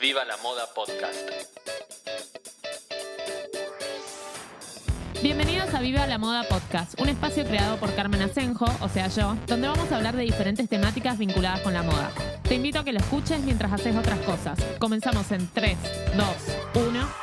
Viva la Moda Podcast. Bienvenidos a Viva la Moda Podcast, un espacio creado por Carmen Asenjo, o sea yo, donde vamos a hablar de diferentes temáticas vinculadas con la moda. Te invito a que lo escuches mientras haces otras cosas. Comenzamos en 3, 2, 1...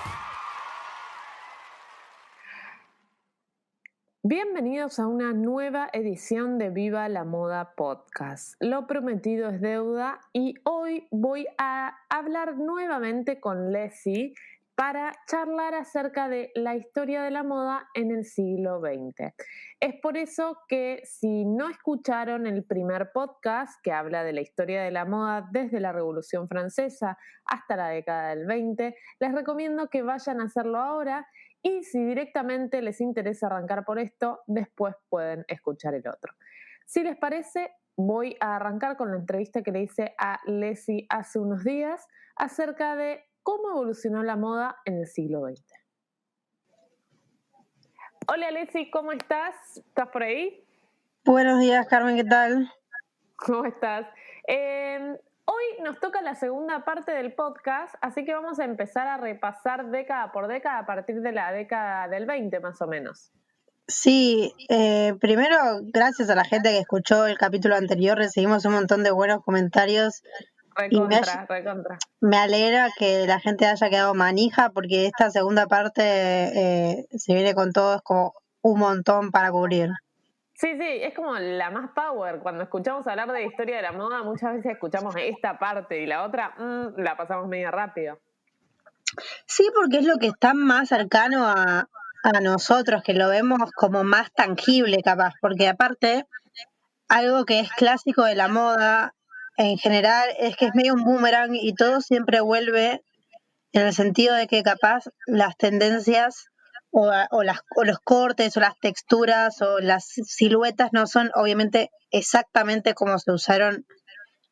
Bienvenidos a una nueva edición de Viva la Moda Podcast. Lo prometido es deuda y hoy voy a hablar nuevamente con Leslie para charlar acerca de la historia de la moda en el siglo XX. Es por eso que si no escucharon el primer podcast que habla de la historia de la moda desde la Revolución Francesa hasta la década del 20, les recomiendo que vayan a hacerlo ahora. Y si directamente les interesa arrancar por esto, después pueden escuchar el otro. Si les parece, voy a arrancar con la entrevista que le hice a Leslie hace unos días acerca de cómo evolucionó la moda en el siglo XX. Hola Leslie, ¿cómo estás? ¿Estás por ahí? Buenos días, Carmen, ¿qué tal? ¿Cómo estás? Hoy nos toca la segunda parte del podcast, así que vamos a empezar a repasar década por década a partir de la década del 20 más o menos. Sí, primero, gracias a la gente que escuchó el capítulo anterior, recibimos un montón de buenos comentarios. Recontra. Me alegra que la gente haya quedado manija porque esta segunda parte se viene con todo, es como un montón para cubrir. Sí, es como la más power. Cuando escuchamos hablar de historia de la moda, muchas veces escuchamos esta parte y la otra la pasamos medio rápido. Sí, porque es lo que está más cercano a nosotros, que lo vemos como más tangible capaz, porque aparte, algo que es clásico de la moda en general es que es medio un boomerang y todo siempre vuelve en el sentido de que capaz las tendencias o los cortes o las texturas o las siluetas no son obviamente exactamente como se usaron,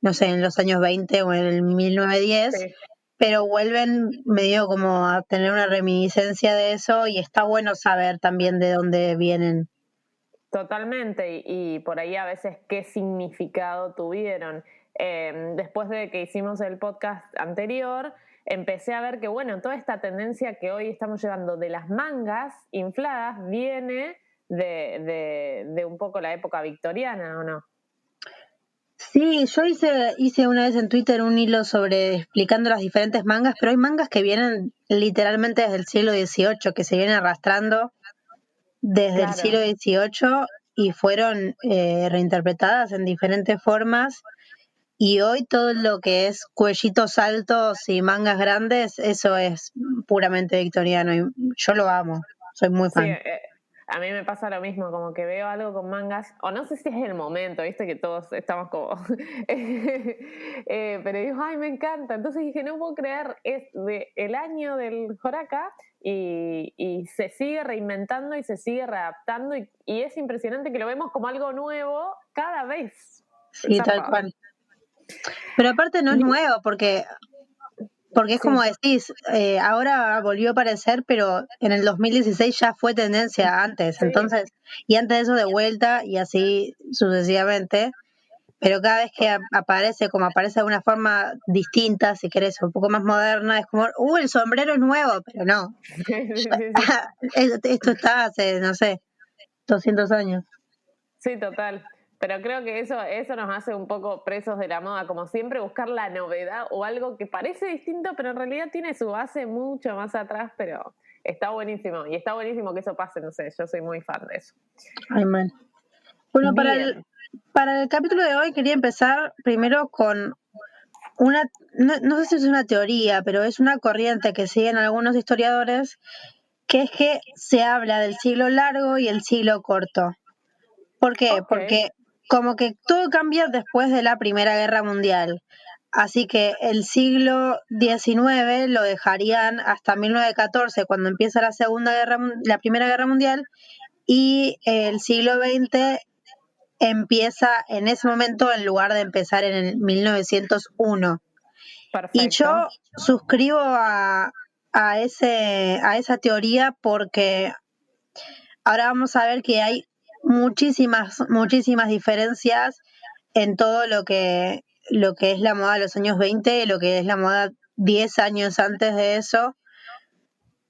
no sé, en los años 20 o en el 1910, sí, pero vuelven medio como a tener una reminiscencia de eso y está bueno saber también de dónde vienen. Totalmente, y por ahí a veces qué significado tuvieron. Después de que hicimos el podcast anterior, empecé a ver que, bueno, toda esta tendencia que hoy estamos llevando de las mangas infladas viene de un poco la época victoriana, ¿o no? Sí, yo hice una vez en Twitter un hilo sobre explicando las diferentes mangas, pero hay mangas que vienen literalmente desde el siglo XVIII, que se vienen arrastrando desde el siglo XVIII y fueron reinterpretadas en diferentes formas. Y hoy todo lo que es cuellitos altos y mangas grandes, eso es puramente victoriano y yo lo amo, soy muy fan. Sí, a mí me pasa lo mismo, como que veo algo con mangas, o no sé si es el momento, viste que todos estamos como... pero digo, ay, me encanta. Entonces dije, no puedo creer, es el año del Joraca y se sigue reinventando y se sigue readaptando y es impresionante que lo vemos como algo nuevo cada vez. Sí, tal cual. Pero aparte no es nuevo porque es como decís, ahora volvió a aparecer, pero en el 2016 ya fue tendencia antes, sí. Entonces, y antes de eso de vuelta y así sucesivamente, pero cada vez que aparece, como aparece de una forma distinta, si querés, un poco más moderna, es como, el sombrero es nuevo, pero no. Esto está hace, no sé, 200 años. Sí, total. Pero creo que eso nos hace un poco presos de la moda, como siempre buscar la novedad o algo que parece distinto, pero en realidad tiene su base mucho más atrás, pero está buenísimo. Y está buenísimo que eso pase, no sé, yo soy muy fan de eso. Ay, man. Bueno, para el capítulo de hoy quería empezar primero con una, no sé si es una teoría, pero es una corriente que siguen algunos historiadores, que es que se habla del siglo largo y el siglo corto. ¿Por qué? Okay. Porque como que todo cambia después de la Primera Guerra Mundial. Así que el siglo XIX lo dejarían hasta 1914, cuando empieza la Primera Guerra Mundial, y el siglo XX empieza en ese momento en lugar de empezar en el 1901. Perfecto. Y yo suscribo a esa teoría porque ahora vamos a ver que hay muchísimas diferencias en todo lo que es la moda de los años 20 y lo que es la moda 10 años antes de eso.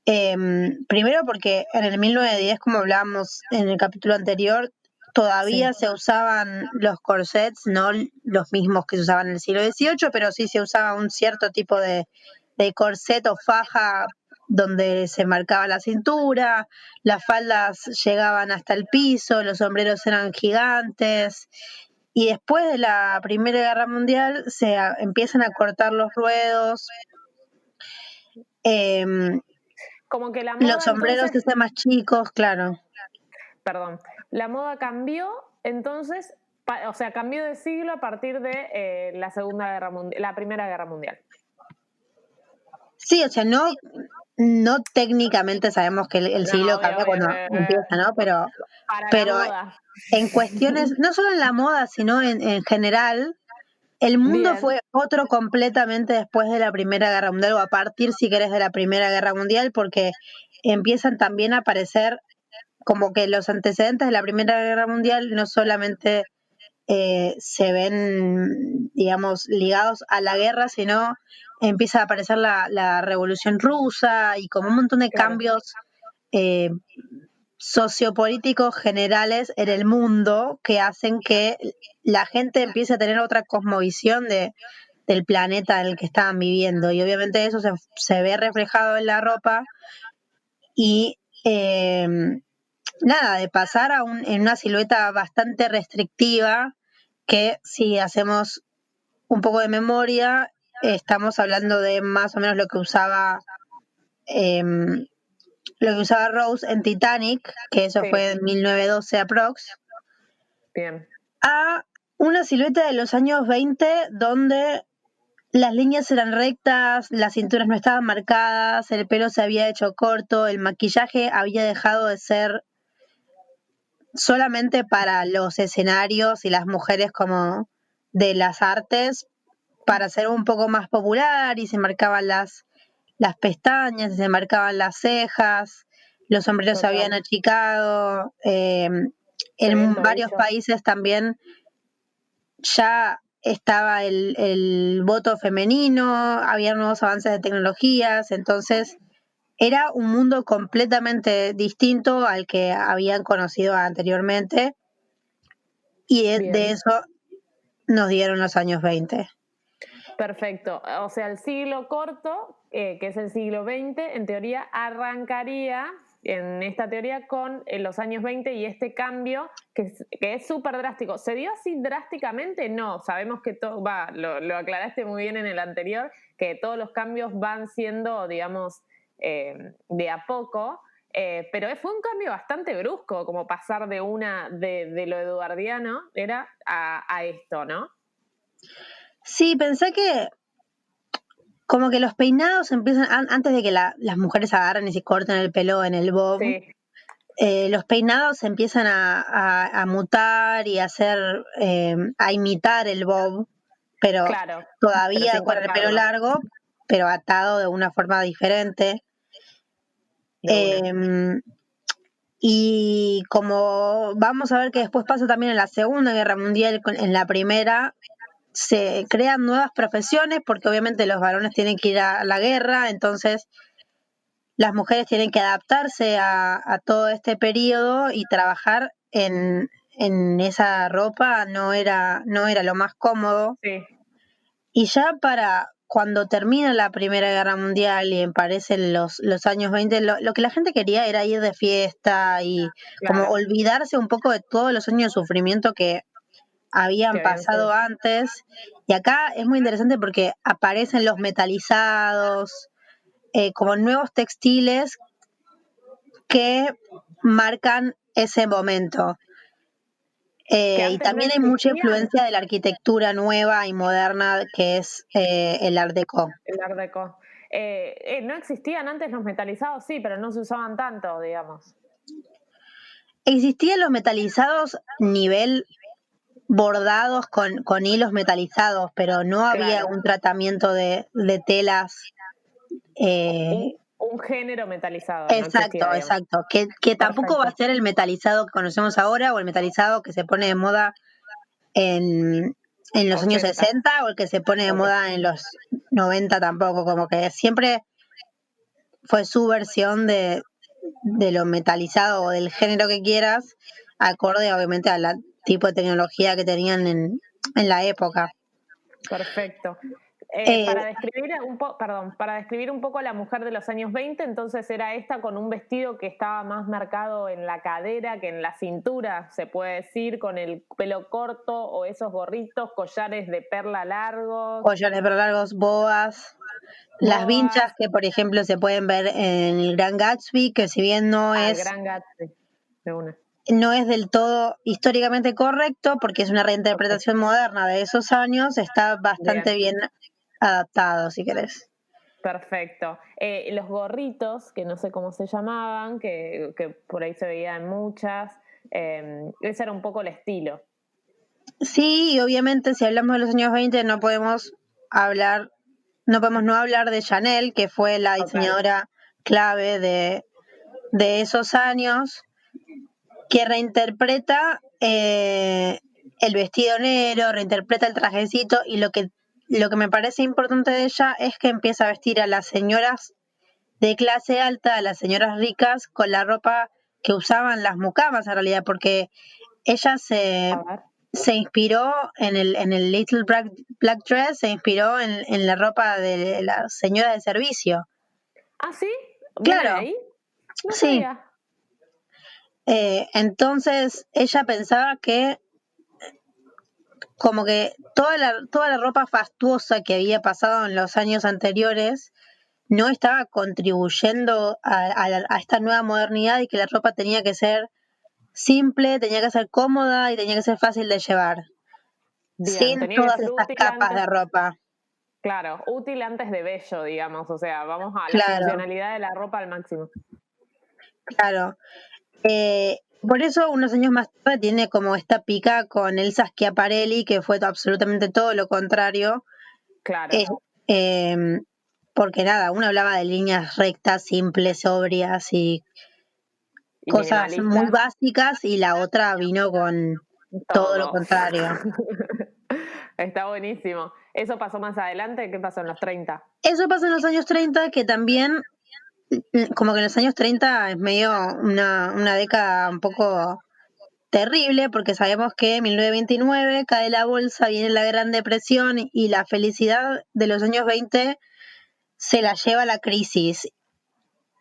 Primero porque en el 1910, como hablábamos en el capítulo anterior, todavía se usaban los corsets, no los mismos que se usaban en el siglo XVIII, pero sí se usaba un cierto tipo de corset o faja donde se marcaba la cintura, las faldas llegaban hasta el piso, los sombreros eran gigantes. Y después de la Primera Guerra Mundial se empiezan a cortar los ruedos. Como que la moda, los sombreros entonces, se hacen más chicos, claro. Perdón, la moda cambió, entonces, o sea, cambió de siglo a partir de la Segunda Guerra Mundial, la Primera Guerra Mundial. Sí, o sea, no técnicamente sabemos que el siglo cambia cuando empieza, ¿no? Pero la moda. En cuestiones, no solo en la moda, sino en general, el mundo Bien. fue otro completamente después de la Primera Guerra Mundial, o a partir, si querés, de la Primera Guerra Mundial, porque empiezan también a aparecer como que los antecedentes de la Primera Guerra Mundial no solamente se ven, digamos, ligados a la guerra, sino empieza a aparecer la Revolución Rusa y como un montón de cambios sociopolíticos generales en el mundo que hacen que la gente empiece a tener otra cosmovisión del planeta en el que estaban viviendo. Y obviamente eso se ve reflejado en la ropa y nada, de pasar en una silueta bastante restrictiva, que si hacemos un poco de memoria, estamos hablando de más o menos lo que usaba Rose en Titanic, que eso fue en 1912 aprox. Bien. A una silueta de los años 20 donde las líneas eran rectas, las cinturas no estaban marcadas, el pelo se había hecho corto, el maquillaje había dejado de ser solamente para los escenarios y las mujeres como de las artes, para ser un poco más popular, y se marcaban las pestañas, se marcaban las cejas, los sombreros se habían achicado, en varios países también ya estaba el voto femenino, había nuevos avances de tecnologías, entonces era un mundo completamente distinto al que habían conocido anteriormente, y de eso nos dieron los años 20. Perfecto. O sea, el siglo corto, que es el siglo XX, en teoría arrancaría en esta teoría con los años 20 y este cambio que es súper drástico. ¿Se dio así drásticamente? No, sabemos que todo lo aclaraste muy bien en el anterior, que todos los cambios van siendo, digamos, de a poco, pero fue un cambio bastante brusco, como pasar de lo eduardiano era a esto, ¿no? Sí, pensé que como que los peinados empiezan, antes de que las mujeres agarren y se corten el pelo en el bob, los peinados empiezan a mutar y a imitar el bob, pero todavía con el pelo largo, pero atado de una forma diferente. Y como vamos a ver que después pasa también en la Segunda Guerra Mundial, en la Primera, se crean nuevas profesiones porque obviamente los varones tienen que ir a la guerra, entonces las mujeres tienen que adaptarse a todo este periodo, y trabajar en esa ropa no era lo más cómodo. Y ya para cuando termina la Primera Guerra Mundial y aparecen los años 20, lo que la gente quería era ir de fiesta y como olvidarse un poco de todos los años de sufrimiento que habían pasado antes. Y acá es muy interesante porque aparecen los metalizados, como nuevos textiles que marcan ese momento. Y también hay mucha influencia de la arquitectura nueva y moderna, que es el Art Deco. El Art Deco. No existían antes los metalizados, sí, pero no se usaban tanto, digamos. Existían los metalizados nivel bordados con hilos metalizados, pero no había un tratamiento de telas. Un género metalizado. Exacto, no exacto. Que tampoco va a ser el metalizado que conocemos ahora, o el metalizado que se pone de moda en los años 60, o el que se pone de moda en los 90 tampoco, como que siempre fue su versión de lo metalizado o del género que quieras, acorde obviamente al tipo de tecnología que tenían en la época. Perfecto. Para describir un poco a la mujer de los años 20, entonces era esta con un vestido que estaba más marcado en la cadera que en la cintura, se puede decir, con el pelo corto o esos gorritos, collares de perla largos. Collares pero largos, boas. Las vinchas que, por ejemplo, se pueden ver en el Gran Gatsby, que si bien no es Gran Gatsby, de una. No es del todo históricamente correcto, porque es una reinterpretación moderna de esos años, está bastante bien adaptado, si querés. Perfecto. Los gorritos, que no sé cómo se llamaban, que por ahí se veía en muchas, ese era un poco el estilo. Sí, y obviamente si hablamos de los años 20 no podemos no hablar de Chanel, que fue la diseñadora clave de esos años, que reinterpreta el vestido negro, reinterpreta el trajecito, y lo que me parece importante de ella es que empieza a vestir a las señoras de clase alta, a las señoras ricas, con la ropa que usaban las mucamas en realidad, porque ella se inspiró en el Little Black Dress, se inspiró en la ropa de las señoras de servicio. ¿Ah, sí? Claro. Ahí? No sí. sabía. Entonces ella pensaba que como que toda la ropa fastuosa que había pasado en los años anteriores no estaba contribuyendo a esta nueva modernidad, y que la ropa tenía que ser simple, tenía que ser cómoda y tenía que ser fácil de llevar. Bien, sin tenía todas que ser estas útil capas de ropa. Claro, útil antes de bello, digamos. O sea, vamos a la Claro. funcionalidad de la ropa al máximo. Claro. Por eso, unos años más tarde, tiene como esta pica con Elsa Schiaparelli, que fue absolutamente todo lo contrario. Claro. Porque nada, uno hablaba de líneas rectas, simples, sobrias y cosas muy básicas, y la otra vino con todo lo contrario. Está buenísimo. ¿Eso pasó más adelante? ¿Qué pasó en los 30? Eso pasó en los años 30, que también, como que en los años 30 es medio una década un poco terrible, porque sabemos que en 1929 cae la bolsa, viene la Gran Depresión, y la felicidad de los años 20 se la lleva la crisis.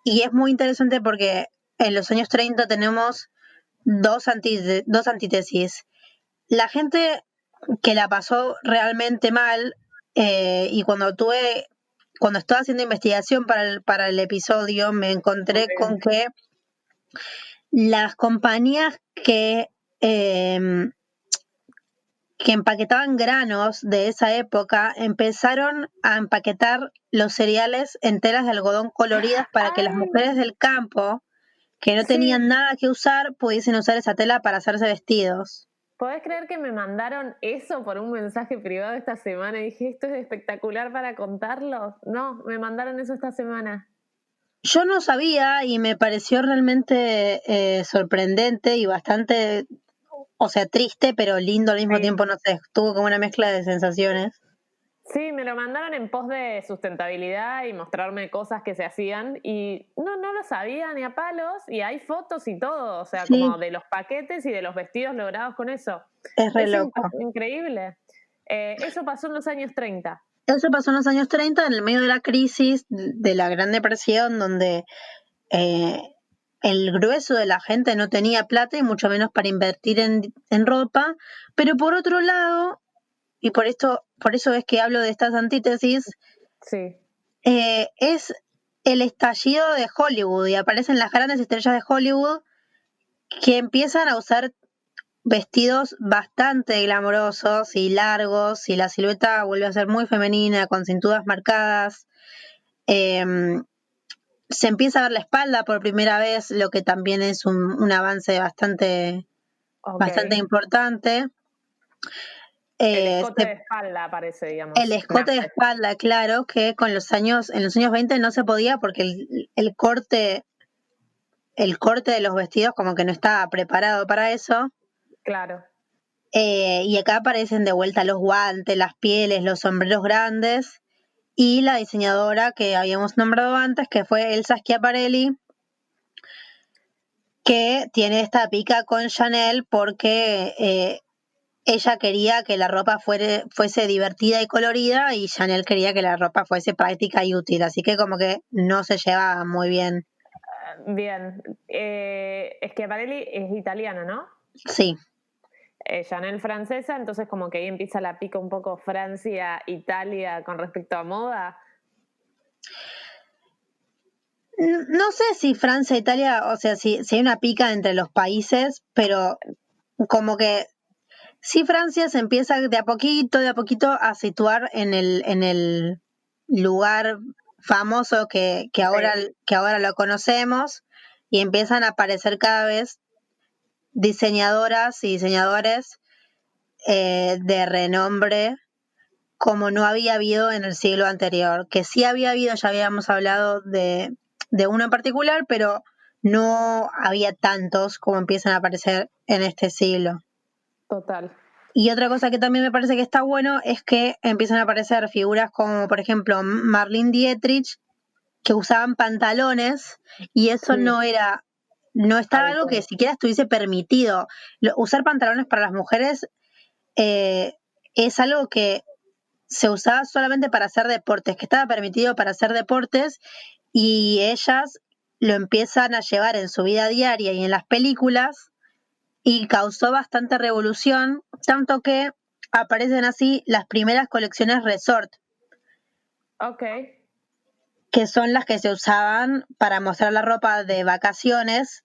Y es muy interesante porque en los años 30 tenemos dos antítesis. La gente que la pasó realmente mal, y cuando estaba haciendo investigación para el episodio, me encontré con que las compañías que empaquetaban granos de esa época empezaron a empaquetar los cereales en telas de algodón coloridas para que las mujeres del campo, que no tenían nada que usar, pudiesen usar esa tela para hacerse vestidos. ¿Podés creer que me mandaron eso por un mensaje privado esta semana? Y dije, esto es espectacular para contarlo. No, me mandaron eso esta semana. Yo no sabía, y me pareció realmente sorprendente y bastante, o sea, triste, pero lindo al mismo tiempo, no sé, tuvo como una mezcla de sensaciones. Sí, me lo mandaron en pos de sustentabilidad y mostrarme cosas que se hacían, y no lo sabía ni a palos, y hay fotos y todo, o sea, como de los paquetes y de los vestidos logrados con eso. Es re loco. Increíble. Eso pasó en los años 30. Eso pasó en los años 30, en el medio de la crisis de la Gran Depresión, donde el grueso de la gente no tenía plata y mucho menos para invertir en ropa. Pero por otro lado, y por eso es que hablo de estas antítesis, es el estallido de Hollywood, y aparecen las grandes estrellas de Hollywood que empiezan a usar vestidos bastante glamorosos y largos, y la silueta vuelve a ser muy femenina, con cinturas marcadas. Se empieza a ver la espalda por primera vez, lo que también es un avance bastante importante. El escote de espalda aparece, digamos. El escote de espalda, claro, que en los años 20 no se podía, porque el corte de los vestidos como que no estaba preparado para eso. Claro. Y acá aparecen de vuelta los guantes, las pieles, los sombreros grandes, y la diseñadora que habíamos nombrado antes, que fue Elsa Schiaparelli, que tiene esta pica con Chanel porque ella quería que la ropa fuese divertida y colorida y Chanel quería que la ropa fuese práctica y útil, así que como que no se lleva muy bien. Bien. Schiaparelli es italiana, ¿no? Sí. Chanel francesa, entonces como que ahí empieza la pica un poco Francia-Italia con respecto a moda. No sé si Francia e Italia, o sea, si hay una pica entre los países, pero como que sí Francia se empieza de a poquito a situar en el lugar famoso que ahora lo conocemos y empiezan a aparecer cada vez diseñadoras y diseñadores de renombre como no había habido en el siglo anterior, que sí había habido, ya habíamos hablado de uno en particular, pero no había tantos como empiezan a aparecer en este siglo. Total. Y otra cosa que también me parece que está bueno es que empiezan a aparecer figuras como, por ejemplo, Marlene Dietrich, que usaban pantalones y eso no estaba algo que siquiera estuviese permitido. Usar pantalones para las mujeres es algo que se usaba solamente para hacer deportes, que estaba permitido para hacer deportes y ellas lo empiezan a llevar en su vida diaria y en las películas y causó bastante revolución, tanto que aparecen así las primeras colecciones resort. Ok. Que son las que se usaban para mostrar la ropa de vacaciones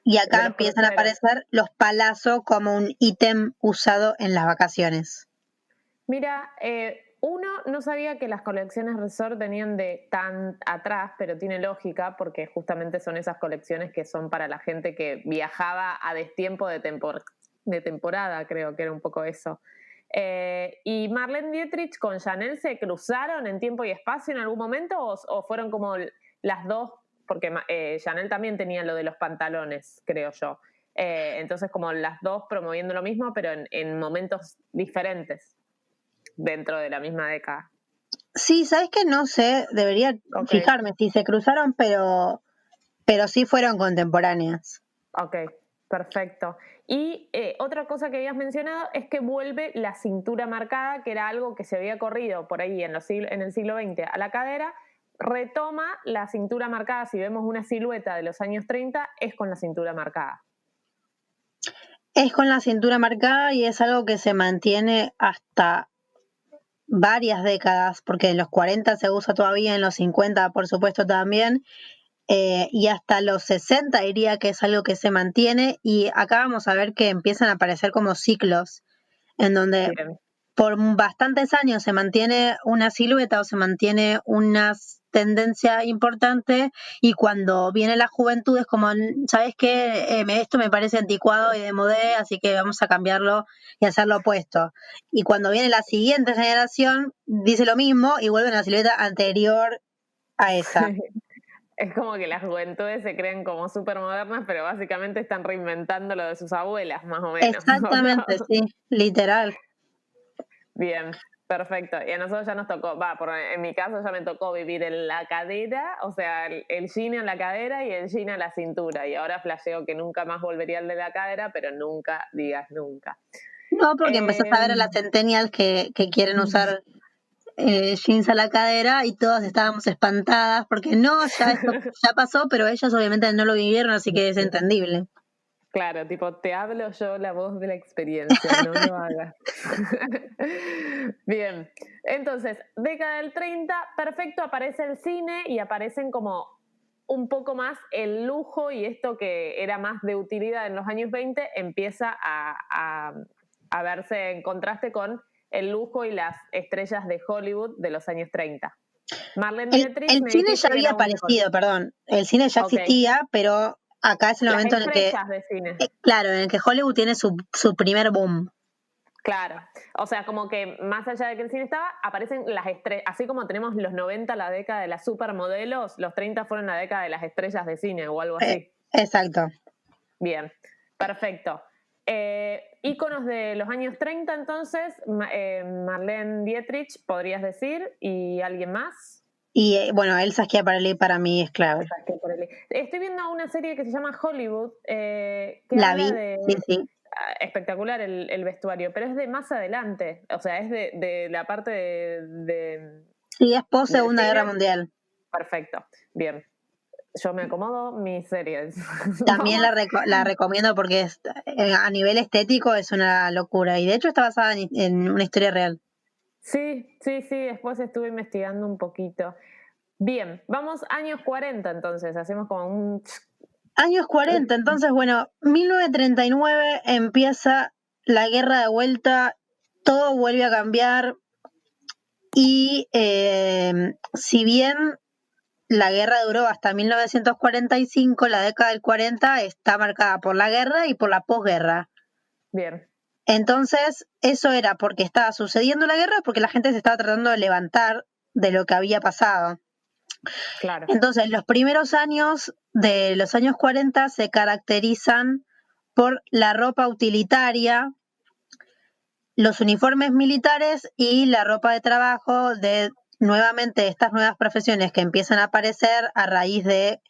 y acá empiezan a aparecer los palazzo como un ítem usado en las vacaciones. Mira, uno no sabía que las colecciones resort venían de tan atrás, pero tiene lógica porque justamente son esas colecciones que son para la gente que viajaba a destiempo de temporada, creo que era un poco eso. ¿Y Marlene Dietrich con Chanel se cruzaron en tiempo y espacio en algún momento o fueron como las dos? Porque Chanel también tenía lo de los pantalones, creo yo. Entonces como las dos promoviendo lo mismo, pero en momentos diferentes dentro de la misma década. Sí, ¿sabes qué? No sé, debería fijarme si se cruzaron, pero sí fueron contemporáneas. Ok, perfecto. Y otra cosa que habías mencionado es que vuelve la cintura marcada, que era algo que se había corrido por ahí en el siglo XX a la cadera, retoma la cintura marcada. Si vemos una silueta de los años 30, es con la cintura marcada. Es con la cintura marcada y es algo que se mantiene hasta varias décadas, porque en los 40 se usa todavía, en los 50 por supuesto también, y hasta los 60 diría que es algo que se mantiene y acá vamos a ver que empiezan a aparecer como ciclos, en donde por bastantes años se mantiene una silueta o se mantiene una tendencia importante y cuando viene la juventud es como, ¿sabes qué? Esto me parece anticuado y de modé, así que vamos a cambiarlo y hacer lo opuesto. Y cuando viene la siguiente generación dice lo mismo y vuelve a la silueta anterior a esa. Es como que las juventudes se creen como súper modernas, pero básicamente están reinventando lo de sus abuelas, más o menos. Exactamente, sí, literal. Bien, perfecto. Y a nosotros ya nos tocó, en mi caso ya me tocó vivir en la cadera, o sea, el jean en la cadera y el jean en la cintura. Y ahora flasheo que nunca más volvería al de la cadera, pero nunca digas nunca. No, porque empezás a ver a las centennials que quieren usar jeans a la cadera y todas estábamos espantadas porque no, ya esto ya pasó, pero ellas obviamente no lo vivieron, así que es entendible. Claro, tipo, te hablo yo la voz de la experiencia, no lo hagas. Bien, entonces, década del 30, perfecto, aparece el cine y aparecen como un poco más el lujo y esto que era más de utilidad en los años 20 empieza a verse en contraste con el lujo y las estrellas de Hollywood de los años 30. Marlene Dietrich, el cine ya había aparecido, perdón, el cine ya existía, pero acá es el momento en el que, de cine. claro, en el que Hollywood tiene su primer boom. Claro, o sea, como que más allá de que el cine estaba, aparecen las estrellas, así como tenemos los 90, la década de las supermodelos, los 30 fueron la década de las estrellas de cine o algo así. Exacto. Bien, perfecto. Íconos de los años 30, entonces, Marlene Dietrich, podrías decir, y alguien más. Y bueno, Elsa Schiaparelli para mí es clave. Estoy viendo una serie que se llama Hollywood, que La habla vi, de... sí. Espectacular el vestuario, pero es de más adelante, o sea, es de la parte de Sí, es post Segunda Guerra Mundial. Perfecto, bien. Yo me acomodo mis series. También la recomiendo porque a nivel estético es una locura. Y de hecho está basada en una historia real. Sí, después estuve investigando un poquito. Bien, vamos años 40 entonces, hacemos como un... Años 40, entonces bueno, 1939 empieza la guerra de vuelta, todo vuelve a cambiar y si bien la guerra duró hasta 1945, la década del 40 está marcada por la guerra y por la posguerra. Bien. Entonces, eso era porque estaba sucediendo la guerra, porque la gente se estaba tratando de levantar de lo que había pasado. Claro. Entonces, los primeros años de los años 40 se caracterizan por la ropa utilitaria, los uniformes militares y la ropa de trabajo de nuevamente estas nuevas profesiones que empiezan a aparecer a raíz de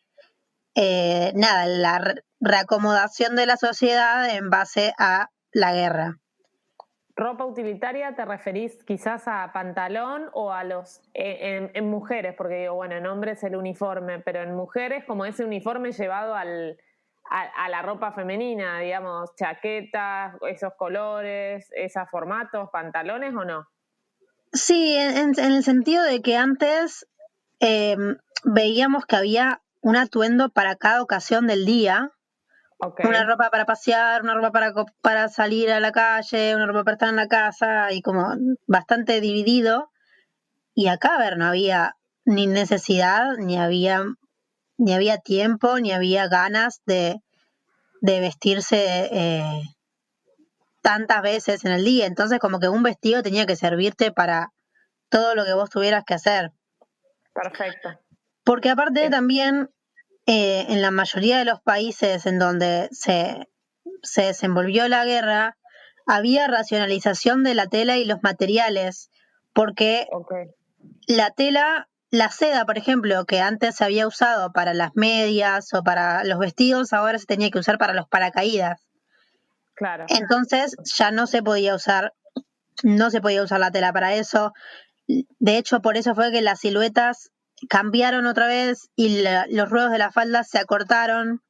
la reacomodación de la sociedad en base a la guerra. ¿Ropa utilitaria te referís quizás a pantalón o a los en mujeres? Porque digo, bueno, en hombres el uniforme, pero en mujeres como ese uniforme llevado a la ropa femenina, digamos, chaquetas, esos colores, esos formatos, pantalones o no? Sí, en el sentido de que antes veíamos que había un atuendo para cada ocasión del día. Okay. Una ropa para pasear, una ropa para salir a la calle, una ropa para estar en la casa, y como bastante dividido. Y acá, a ver, no había ni necesidad, ni había tiempo, ni había ganas de vestirse tantas veces en el día. Entonces, como que un vestido tenía que servirte para todo lo que vos tuvieras que hacer. Perfecto. Porque aparte también en la mayoría de los países en donde se desenvolvió la guerra, había racionalización de la tela y los materiales, porque la tela, la seda, por ejemplo, que antes se había usado para las medias o para los vestidos, ahora se tenía que usar para los paracaídas. Claro. Entonces ya no se podía usar la tela para eso. De hecho, por eso fue que las siluetas cambiaron otra vez y los ruedos de la falda se acortaron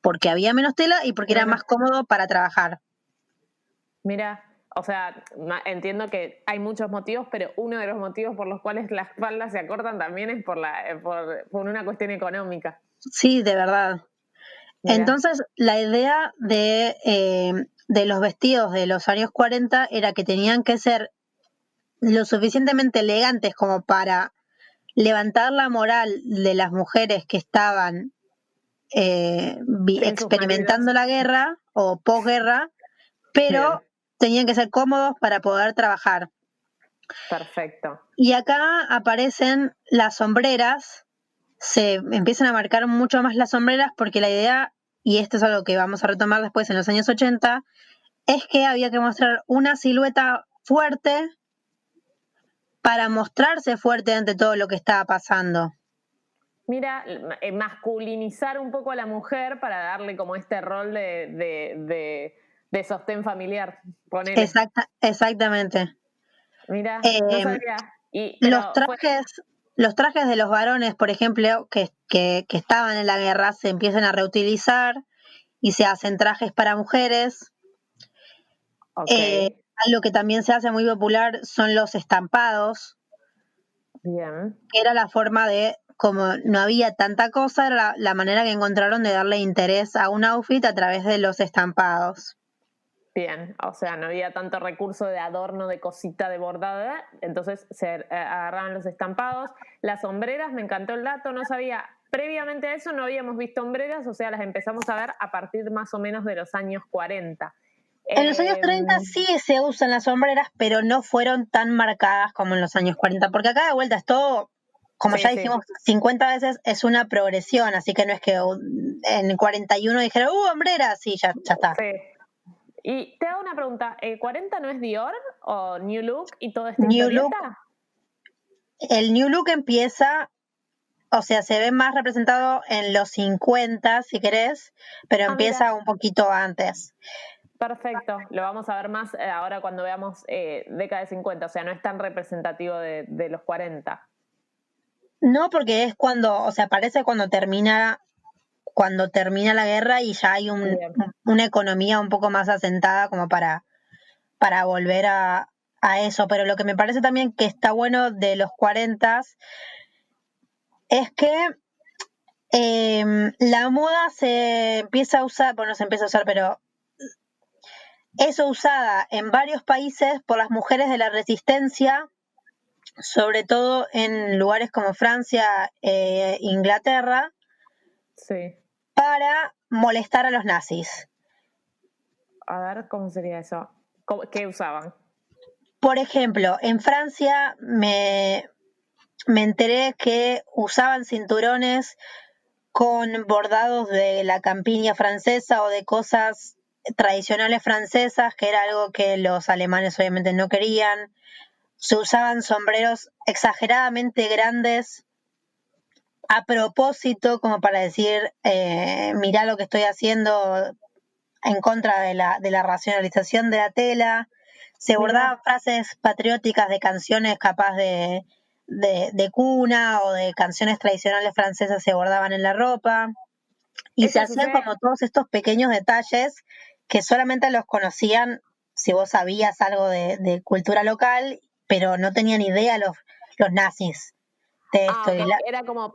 porque había menos tela y porque era más cómodo para trabajar. Mira, o sea, entiendo que hay muchos motivos, pero uno de los motivos por los cuales las faldas se acortan también es por una cuestión económica. Sí, de verdad. Mirá. Entonces, la idea de los vestidos de los años 40 era que tenían que ser lo suficientemente elegantes como para levantar la moral de las mujeres que estaban experimentando la guerra o posguerra, pero bien, tenían que ser cómodos para poder trabajar. Perfecto. Y acá aparecen las sombreras, se empiezan a marcar mucho más las sombreras porque la idea, y esto es algo que vamos a retomar después en los años 80, es que había que mostrar una silueta fuerte para mostrarse fuerte ante todo lo que estaba pasando. Mira, masculinizar un poco a la mujer para darle como este rol de sostén familiar. Ponele. Exactamente. Mira, no sabía. Los trajes de los varones, por ejemplo, que estaban en la guerra, se empiezan a reutilizar y se hacen trajes para mujeres. Okay. Algo que también se hace muy popular son los estampados. Bien. Que era la forma de, como no había tanta cosa, era la manera que encontraron de darle interés a un outfit a través de los estampados. Bien, o sea, no había tanto recurso de adorno, de cosita, de bordada, entonces se agarraban los estampados. Las sombreras, me encantó el dato, no sabía, previamente a eso no habíamos visto sombreras, o sea, las empezamos a ver a partir más o menos de los años 40. En los años 30 sí se usan las sombreras, pero no fueron tan marcadas como en los años 40, porque acá de vuelta es todo, como ya dijimos 50 veces, es una progresión, así que no es que en 41 dijeron, hombreras, sí, ya está. Sí. Y te hago una pregunta, ¿40 no es Dior o New Look y toda esta New historieta? Look, el New Look empieza, o sea, se ve más representado en los 50, si querés, pero empieza mira. un poquito antes. Perfecto, lo vamos a ver más ahora cuando veamos década de 50, o sea, no es tan representativo de los 40. No, porque es cuando, o sea, parece cuando termina la guerra y ya hay Bien. una economía un poco más asentada como para volver a eso. Pero lo que me parece también que está bueno de los 40 es que la moda se empieza a usar, bueno, no se empieza a usar, pero es usada en varios países por las mujeres de la resistencia, sobre todo en lugares como Francia, Inglaterra, Sí. para molestar a los nazis. A ver, ¿cómo sería eso? ¿Qué usaban? Por ejemplo, en Francia me enteré que usaban cinturones con bordados de la campiña francesa o de cosas tradicionales francesas, que era algo que los alemanes obviamente no querían. Se usaban sombreros exageradamente grandes a propósito, como para decir, mirá lo que estoy haciendo en contra de la racionalización de la tela. Se bordaban frases patrióticas de canciones capaz de cuna o de canciones tradicionales francesas, se bordaban en la ropa. Y se Eso hacían sucede. como todos estos pequeños detalles que solamente los conocían si vos sabías algo de cultura local, pero no tenían idea los nazis de esto. Ok, era como,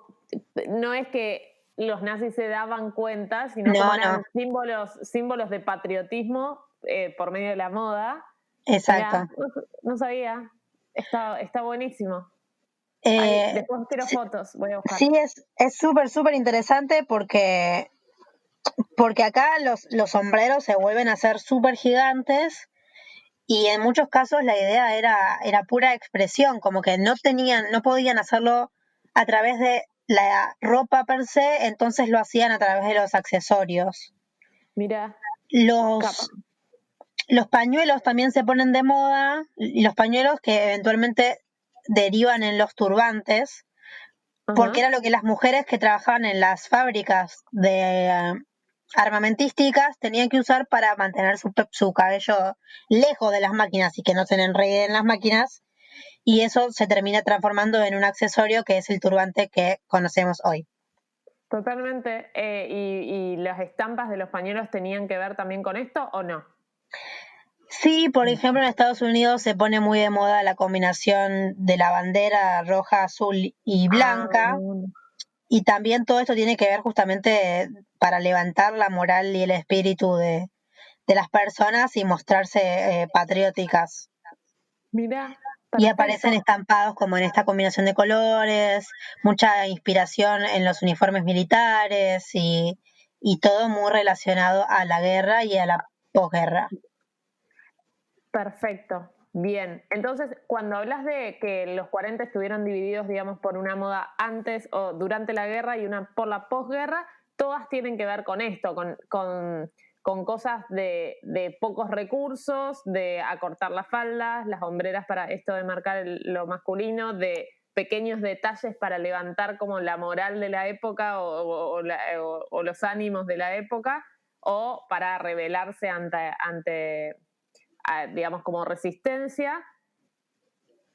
no es que los nazis se daban cuenta, sino como No, eran no, símbolos de patriotismo por medio de la moda. exacto. Mirá, no sabía, está buenísimo. Ahí, Eh, después quiero sí, fotos, voy a buscar. sí, es súper, súper interesante porque acá los sombreros se vuelven a ser súper gigantes y en muchos casos la idea era pura expresión, como que no podían hacerlo a través de la ropa per se, entonces lo hacían a través de los accesorios. Mira, capa. Los, los pañuelos también se ponen de moda, y los pañuelos que eventualmente derivan en los turbantes, porque Ajá. era lo que las mujeres que trabajaban en las fábricas de armamentísticas tenían que usar para mantener su cabello lejos de las máquinas y que no se le enreden las máquinas, y eso se termina transformando en un accesorio que es el turbante que conocemos hoy. Totalmente. ¿Y las estampas de los pañuelos tenían que ver también con esto o no? Sí, por ejemplo, en Estados Unidos se pone muy de moda la combinación de la bandera roja, azul y Ah, blanca, y también todo esto tiene que ver justamente para levantar la moral y el espíritu de las personas y mostrarse patrióticas. mira, Y aparecen perfecto. estampados como en esta combinación de colores, mucha inspiración en los uniformes militares y todo muy relacionado a la guerra y a la posguerra. Perfecto. Bien. Entonces, cuando hablas de que los 40 estuvieron divididos, digamos, por una moda antes o durante la guerra y una por la posguerra, todas tienen que ver con esto, con cosas de pocos recursos, de acortar las faldas, las hombreras para esto de marcar lo masculino, de pequeños detalles para levantar como la moral de la época o los ánimos de la época, o para rebelarse ante digamos, como resistencia,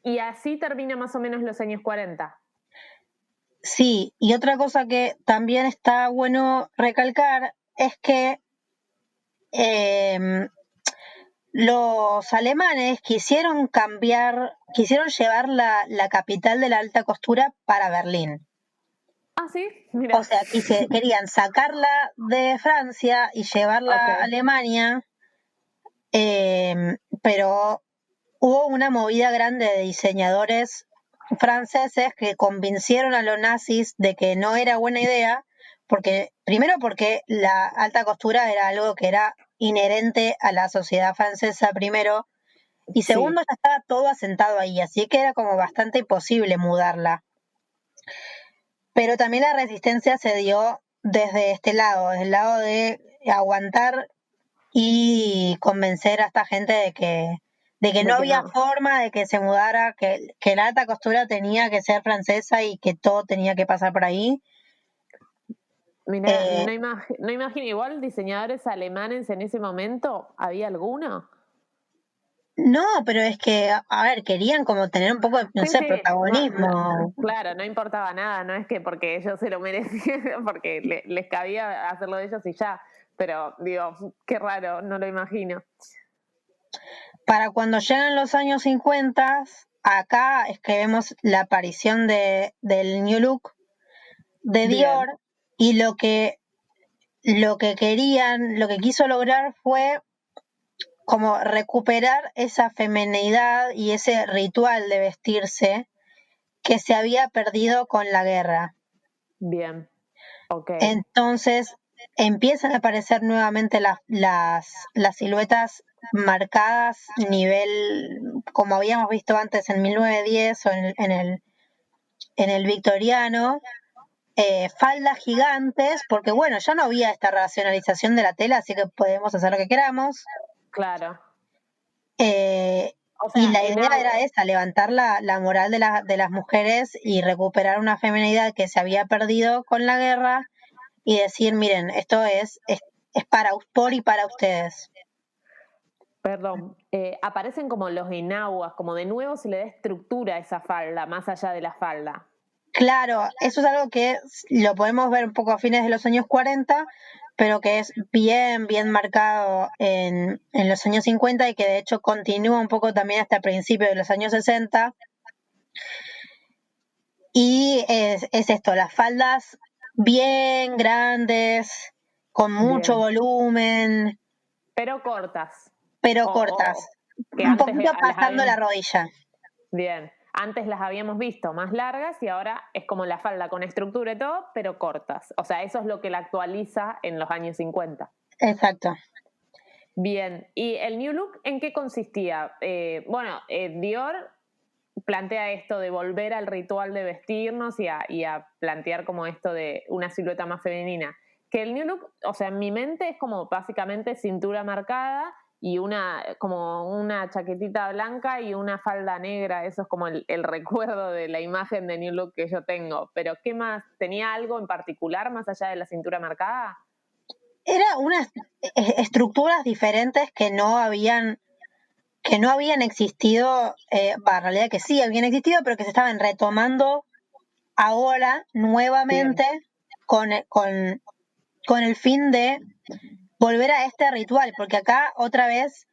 y así termina más o menos los años 40. Sí, y otra cosa que también está bueno recalcar es que eh, los alemanes quisieron llevar la capital de la alta costura para Berlín. Ah, sí, O mira. sea, querían sacarla de Francia y llevarla a Ok, Alemania, pero hubo una movida grande de diseñadores franceses que convencieron a los nazis de que no era buena idea, primero porque la alta costura era algo que era inherente a la sociedad francesa primero, y segundo sí, ya estaba todo asentado ahí, así que era como bastante imposible mudarla. Pero también la resistencia se dio desde este lado, desde el lado de aguantar y convencer a esta gente de que no había forma de que se mudara, que la alta costura tenía que ser francesa y que todo tenía que pasar por ahí. Mira, no imagino, igual diseñadores alemanes en ese momento, ¿había alguno? No, pero es que, a ver, querían como tener un poco de, protagonismo. Claro, no importaba nada, no es que porque ellos se lo merecían, porque les cabía hacerlo de ellos y ya, pero digo, qué raro, no lo imagino. Para cuando llegan los años 50, acá es que vemos la aparición del New Look de Dior. Y lo que quiso lograr fue como recuperar esa femineidad y ese ritual de vestirse que se había perdido con la guerra. Bien, ok. Entonces empiezan a aparecer nuevamente las siluetas marcadas nivel como habíamos visto antes en 1910 o en el victoriano, faldas gigantes, porque bueno, ya no había esta racionalización de la tela, así que podemos hacer lo que queramos. Claro. Y la idea era esa, levantar la moral de las mujeres y recuperar una feminidad que se había perdido con la guerra y decir, miren, esto es por y para ustedes. Perdón, aparecen como los enaguas, como de nuevo se le da estructura a esa falda, más allá de la falda. Claro, eso es algo que lo podemos ver un poco a fines de los años 40, pero que es bien marcado en los años 50 y que de hecho continúa un poco también hasta principios de los años 60. Y es esto, las faldas bien grandes, con mucho volumen. Pero cortas. Pero cortas. Un poquito pasando la rodilla. Bien. Antes las habíamos visto más largas y ahora es como la falda con estructura y todo, pero cortas. O sea, eso es lo que la actualiza en los años 50. Exacto. Bien. ¿Y el New Look en qué consistía? Dior plantea esto de volver al ritual de vestirnos y a plantear como esto de una silueta más femenina. Que el New Look, o sea, en mi mente es como básicamente cintura marcada y como una chaquetita blanca y una falda negra. Eso es como el recuerdo de la imagen de New Look que yo tengo. Pero ¿qué más? ¿Tenía algo en particular más allá de la cintura marcada? Era unas estructuras diferentes que no habían existido, en realidad que sí habían existido, pero que se estaban retomando ahora nuevamente con el fin de volver a este ritual, porque acá otra vez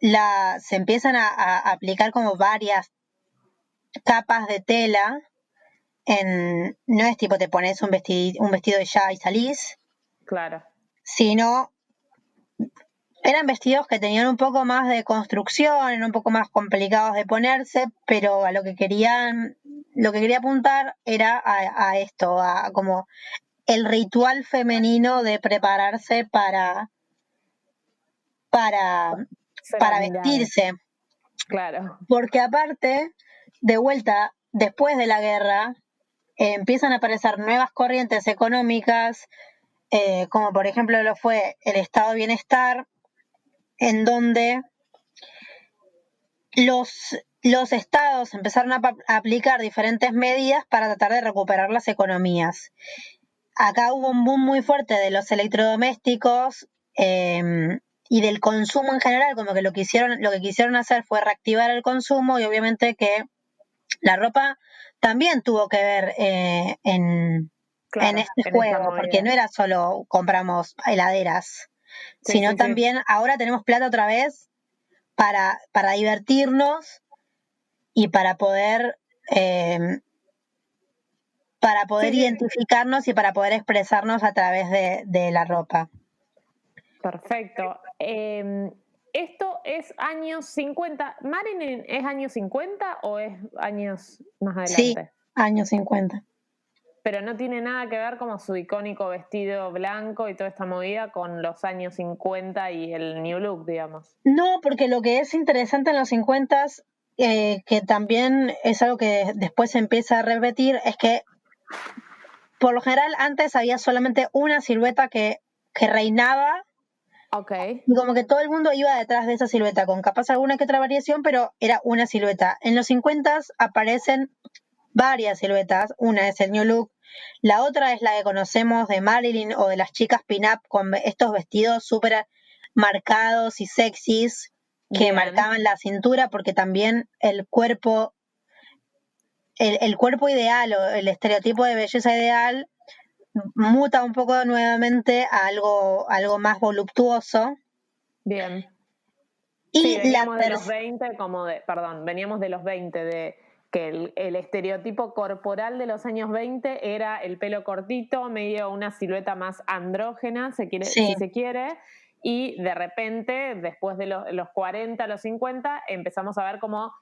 se empiezan a aplicar como varias capas de tela. No es tipo te pones un vestido y ya y salís. Claro. Sino eran vestidos que tenían un poco más de construcción, eran un poco más complicados de ponerse, pero a lo que quería apuntar era a esto, a como el ritual femenino de prepararse para vestirse. Claro. Porque aparte, de vuelta, después de la guerra, empiezan a aparecer nuevas corrientes económicas, como por ejemplo lo fue el estado de bienestar, en donde los estados empezaron a aplicar diferentes medidas para tratar de recuperar las economías. Acá hubo un boom muy fuerte de los electrodomésticos y del consumo en general, como que lo que quisieron hacer fue reactivar el consumo y obviamente que la ropa también tuvo que ver en este juego, porque no era solo compramos heladeras, sino también ahora tenemos plata otra vez para divertirnos y para poder identificarnos y para poder expresarnos a través de la ropa. Perfecto. Esto es años 50. ¿Marilyn es años 50 o es años más adelante? Sí, años 50. Pero no tiene nada que ver como su icónico vestido blanco y toda esta movida con los años 50 y el New Look, digamos. No, porque lo que es interesante en los 50, que también es algo que después se empieza a repetir, es que por lo general antes había solamente una silueta que reinaba Ok. Y como que todo el mundo iba detrás de esa silueta, con capaz alguna que otra variación, pero era una silueta. En los 50 aparecen varias siluetas. Una es el New Look, la otra es la que conocemos de Marilyn o de las chicas pin-up con estos vestidos súper marcados y sexys que Bien. marcaban la cintura, porque también el cuerpo ideal o el estereotipo de belleza ideal muta un poco nuevamente a algo más voluptuoso. Bien. Y sí, veníamos de los 20, veníamos de los 20, de que el estereotipo corporal de los años 20 era el pelo cortito, medio una silueta más andrógena, si se quiere, y de repente, después de los 40, los 50, empezamos a ver como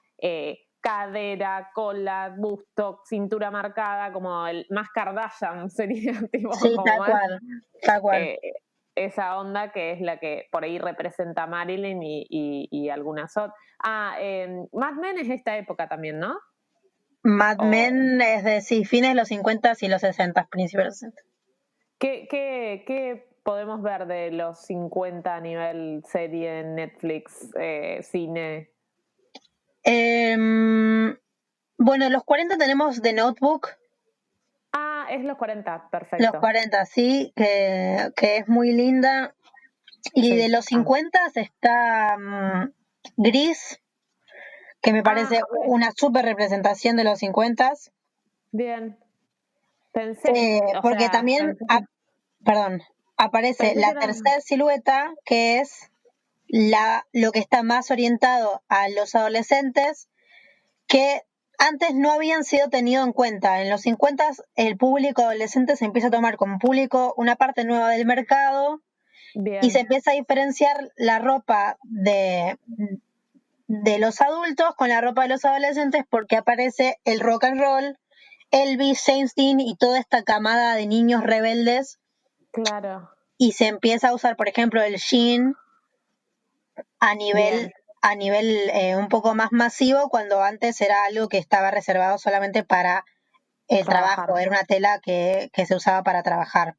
cadera, cola, busto, cintura marcada, como el más Kardashian sería, tipo, sí, como tal más, cual. esa onda que es la que por ahí representa a Marilyn y algunas otras. Mad Men es esta época también, ¿no? Mad Men es de fines de los 50 y los 60, principios de los 60. ¿Qué podemos ver de los 50 a nivel serie, Netflix, cine? Bueno, los 40 tenemos The Notebook. Es los 40, perfecto. Los 40, sí, que es muy linda. Y de los 50 está Gris, que me parece una súper representación de los 50. Bien. Pensé, porque también, aparece la tercera silueta, que es lo que está más orientado a los adolescentes, que antes no habían sido tenido en cuenta. En los 50 el público adolescente se empieza a tomar como público una parte nueva del mercado. Bien. Y se empieza a diferenciar la ropa de los adultos con la ropa de los adolescentes, porque aparece el rock and roll, Elvis, James Dean y toda esta camada de niños rebeldes. Claro. Y se empieza a usar, por ejemplo, el jean a nivel un poco más masivo, cuando antes era algo que estaba reservado solamente para el trabajo, era una tela que se usaba para trabajar.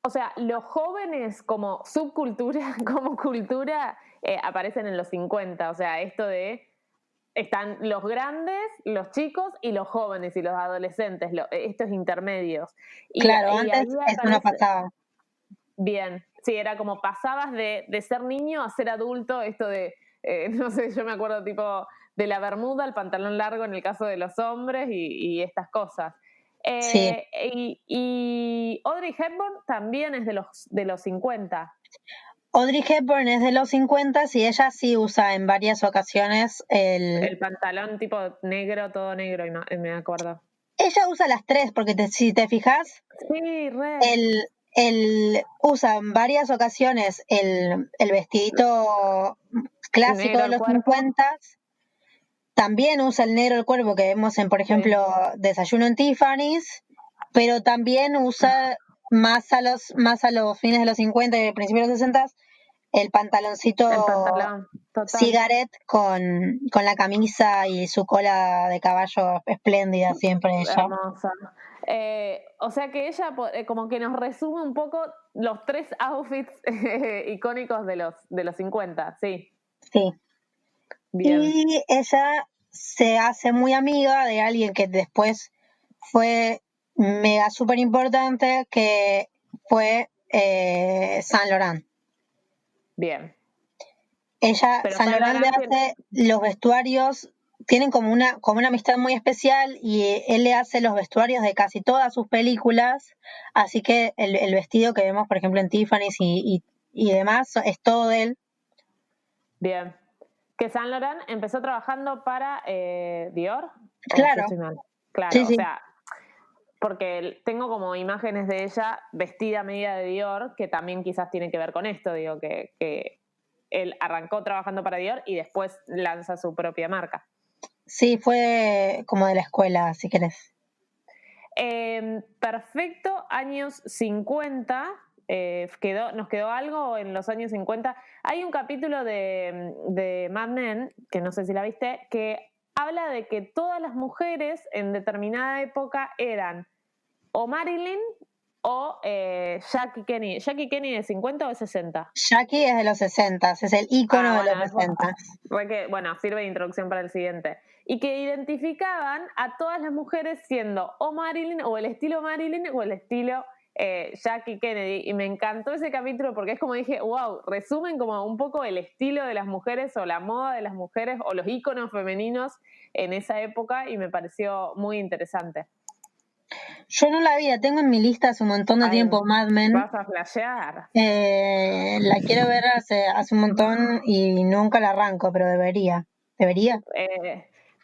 O sea, los jóvenes como subcultura, como cultura, aparecen en los 50. O sea, esto de están los grandes, los chicos y los jóvenes y los adolescentes, estos intermedios. Claro, antes eso no pasaba. Bien, sí, era como pasabas de ser niño a ser adulto, esto de, no sé, yo me acuerdo tipo de la bermuda, el pantalón largo en el caso de los hombres y estas cosas. Sí. Y Audrey Hepburn también es de los 50. Audrey Hepburn es de los 50 y ella sí usa en varias ocasiones el pantalón tipo negro, todo negro, me acuerdo. Ella usa las tres, porque si te fijas, sí, él usa en varias ocasiones el vestidito clásico de los 50. También usa el negro del cuerpo que vemos en, por ejemplo, Desayuno en Tiffany's, pero también usa más a los fines de los 50 y principios de los 60 el pantaloncito cigarette con la camisa y su cola de caballo espléndida siempre ella. Hermosa. O sea que ella como que nos resume un poco los 3 outfits icónicos de los 50, sí. Sí. Bien. Y ella se hace muy amiga de alguien que después fue mega súper importante, que fue Saint Laurent. Bien. Saint Laurent le hace los vestuarios, tienen como una amistad muy especial, y él le hace los vestuarios de casi todas sus películas, así que el vestido que vemos, por ejemplo, en Tiffany's y demás, es todo de él. Bien. Que Saint Laurent empezó trabajando para Dior. Claro. Claro, sí. O sea, porque tengo como imágenes de ella vestida media de Dior, que también quizás tiene que ver con esto, digo, que él arrancó trabajando para Dior y después lanza su propia marca. Sí, fue como de la escuela, si querés. Perfecto, años 50. Nos quedó algo en los años 50. Hay un capítulo de Mad Men, que no sé si la viste, que habla de que todas las mujeres en determinada época eran o Marilyn o Jackie Kennedy. ¿Jackie Kennedy de 50 o de 60? Jackie es de los 60, es el ícono de los 60. Bueno, sirve de introducción para el siguiente. Y que identificaban a todas las mujeres siendo o Marilyn, o el estilo Marilyn, o el estilo Jackie Kennedy. Y me encantó ese capítulo porque es como dije, wow, resumen como un poco el estilo de las mujeres o la moda de las mujeres o los íconos femeninos en esa época y me pareció muy interesante. Yo no la vi, la tengo en mi lista hace un montón de tiempo, Mad Men. Vas a flashear. La quiero ver hace un montón y nunca la arranco, pero debería. ¿Debería?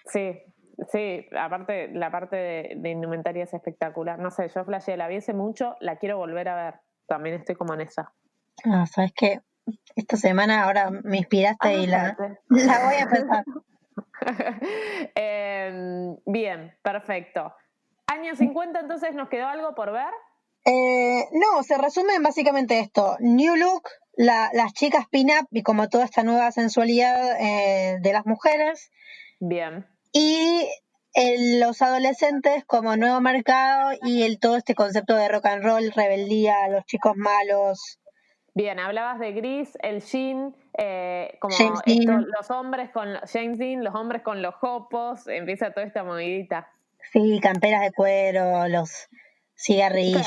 Sí, aparte la parte de indumentaria es espectacular. No sé, yo flasheé, la vi hace mucho, la quiero volver a ver. También estoy como en esa. ¿Sabes qué? Esta semana ahora me inspiraste y la voy a empezar. Bien, perfecto. Años 50, entonces, ¿nos quedó algo por ver? No, se resume en básicamente esto. New look, las chicas pin-up y como toda esta nueva sensualidad de las mujeres. Bien. Y los adolescentes como nuevo mercado y todo este concepto de rock and roll, rebeldía, los chicos malos. Bien, hablabas de Gris, el jean, como James esto, Dean. los hombres con James Dean, los hombres con los jopos, empieza toda esta movidita. Sí, camperas de cuero, los cigarrillos,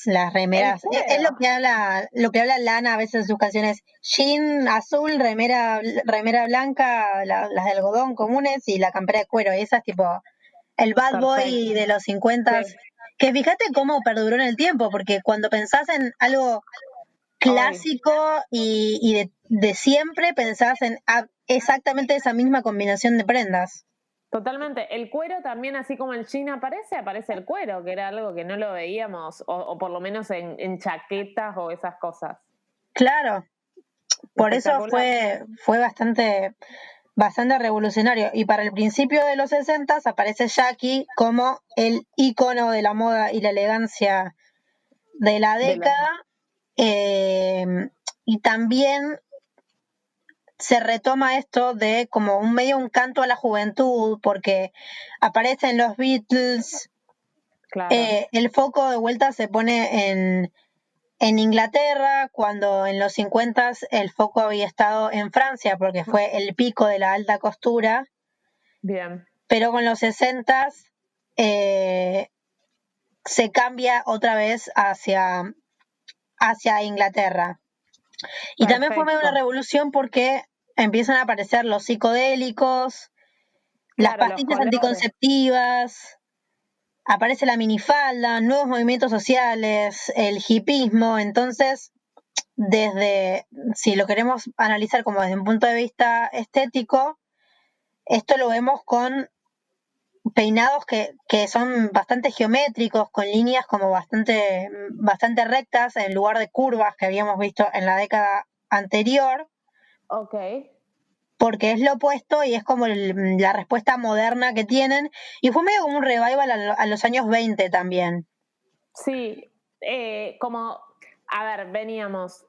las remeras. Es lo que habla Lana a veces en sus canciones. Jean azul, remera blanca, las de algodón comunes y la campera de cuero. Y esa es tipo el bad boy de los 50. Sí. Que fíjate cómo perduró en el tiempo, porque cuando pensás en algo clásico y de siempre, pensás en exactamente esa misma combinación de prendas. Totalmente. El cuero también, así como el jean aparece el cuero, que era algo que no lo veíamos, o por lo menos en chaquetas o esas cosas. Claro, por eso fue bastante revolucionario. Y para el principio de los 60 aparece Jackie como el ícono de la moda y la elegancia de la década. Y también se retoma esto de como un canto a la juventud, porque aparecen los Beatles. Claro. El foco de vuelta se pone en Inglaterra, cuando en los 50 el foco había estado en Francia, porque fue el pico de la alta costura. Bien. Pero con los 60 se cambia otra vez hacia Inglaterra. Y también fue una revolución porque empiezan a aparecer los psicodélicos, las pastillas anticonceptivas, aparece la minifalda, nuevos movimientos sociales, el hipismo. Entonces, si lo queremos analizar como desde un punto de vista estético, esto lo vemos con peinados que son bastante geométricos, con líneas como bastante rectas en lugar de curvas que habíamos visto en la década anterior. Ok. Porque es lo opuesto y es como la respuesta moderna que tienen. Y fue medio como un revival a los años 20 también. Sí, veníamos,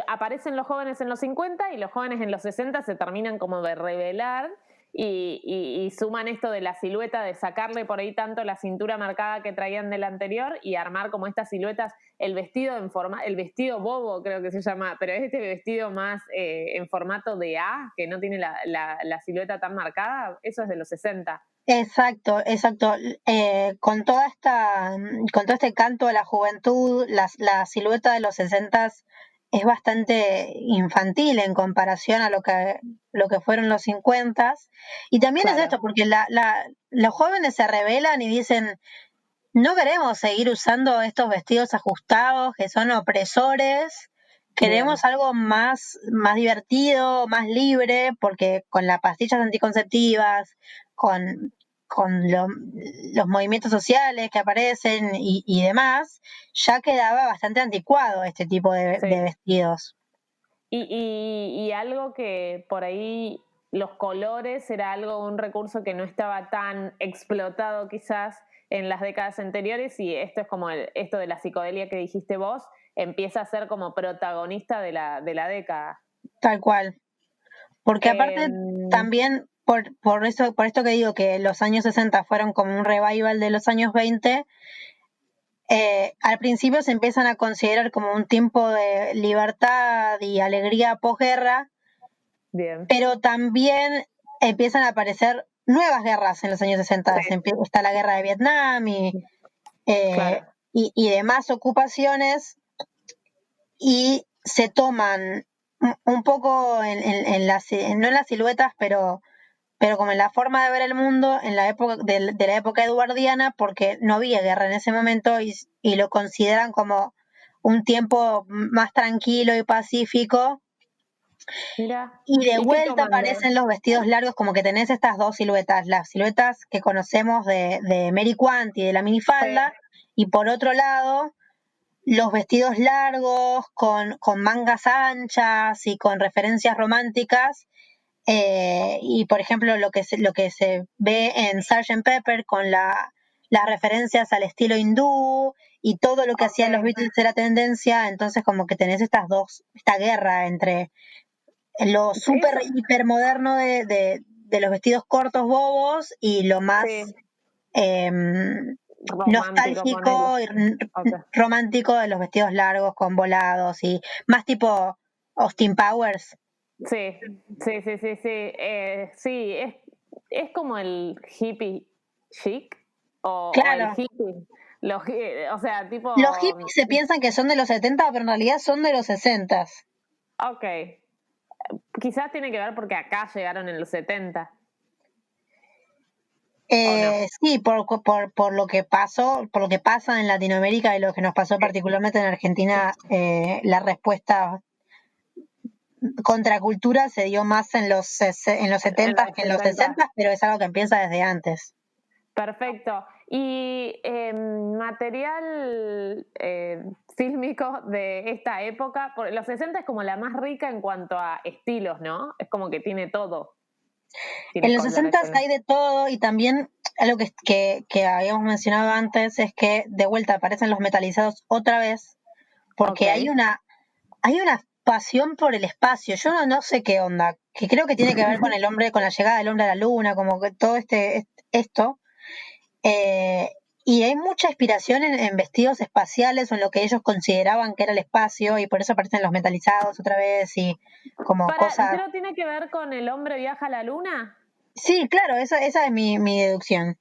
aparecen los jóvenes en los 50 y los jóvenes en los 60 se terminan como de revelar y suman esto de la silueta, de sacarle por ahí tanto la cintura marcada que traían del anterior y armar como estas siluetas, el vestido el vestido bobo creo que se llama, pero es este vestido más en formato de A, que no tiene la silueta tan marcada, eso es de los 60. Exacto. Con todo este canto a la juventud, la silueta de los 60 es bastante infantil en comparación a lo que fueron los 50. Y también es esto, porque los jóvenes se rebelan y dicen, no queremos seguir usando estos vestidos ajustados que son opresores, queremos algo más divertido, más libre, porque con las pastillas anticonceptivas, con los movimientos sociales que aparecen y demás, ya quedaba bastante anticuado este tipo de vestidos. Y algo que por ahí los colores era un recurso que no estaba tan explotado quizás en las décadas anteriores y esto es como esto de la psicodelia que dijiste vos, empieza a ser como protagonista de la década. Tal cual. Porque aparte también por esto que digo que los años 60 fueron como un revival de los años 20, al principio se empiezan a considerar como un tiempo de libertad y alegría posguerra, Bien. pero también empiezan a aparecer nuevas guerras en los años 60. Sí. Está la guerra de Vietnam Claro. y demás ocupaciones, y se toman un poco no en las siluetas, pero como en la forma de ver el mundo en la época de la época eduardiana, porque no había guerra en ese momento y lo consideran como un tiempo más tranquilo y pacífico. Mira. Y de ¿Y qué vuelta toman aparecen los vestidos largos, como que tenés estas dos siluetas, las siluetas que conocemos de Mary Quant y de la minifalda, y por otro lado, los vestidos largos con mangas anchas y con referencias románticas. Y por ejemplo lo que se ve en Sgt. Pepper con las referencias al estilo hindú y todo lo que hacían los Beatles era tendencia, entonces como que tenés esta guerra entre lo súper hipermoderno de los vestidos cortos bobos y lo más nostálgico y romántico de los vestidos largos con volados y más tipo Austin Powers. Sí. Sí, es como el hippie chic o el hippie. O sea, tipo... Los hippies se piensan que son de los 70, pero en realidad son de los 60. Ok. Quizás tiene que ver porque acá llegaron en los 70. Sí, por lo que pasó, por lo que pasa en Latinoamérica y lo que nos pasó particularmente en Argentina, la respuesta contracultura se dio más en los 70 que en los 60, pero es algo que empieza desde antes. Perfecto. Y material fílmico de esta época, los 60 es como la más rica en cuanto a estilos, ¿no? Es como que tiene todo. En los 60 hay de todo, y también algo que habíamos mencionado antes es que de vuelta aparecen los metalizados otra vez, porque hay una pasión por el espacio. Yo no sé qué onda, que creo que tiene que ver con el hombre, con la llegada del hombre a la luna, como que todo esto. Y hay mucha inspiración en vestidos espaciales o en lo que ellos consideraban que era el espacio, y por eso aparecen los metalizados otra vez y como cosas. ¿Pero tiene que ver con el hombre viaja a la luna? Sí, claro, esa es mi deducción.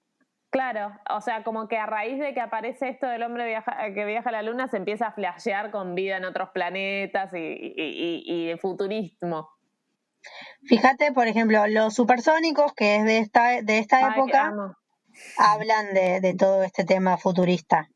Claro, o sea, como que a raíz de que aparece esto del hombre que viaja a la luna, se empieza a flashear con vida en otros planetas y de futurismo. Fíjate, por ejemplo, los supersónicos, que es de esta época, hablan de todo este tema futurista.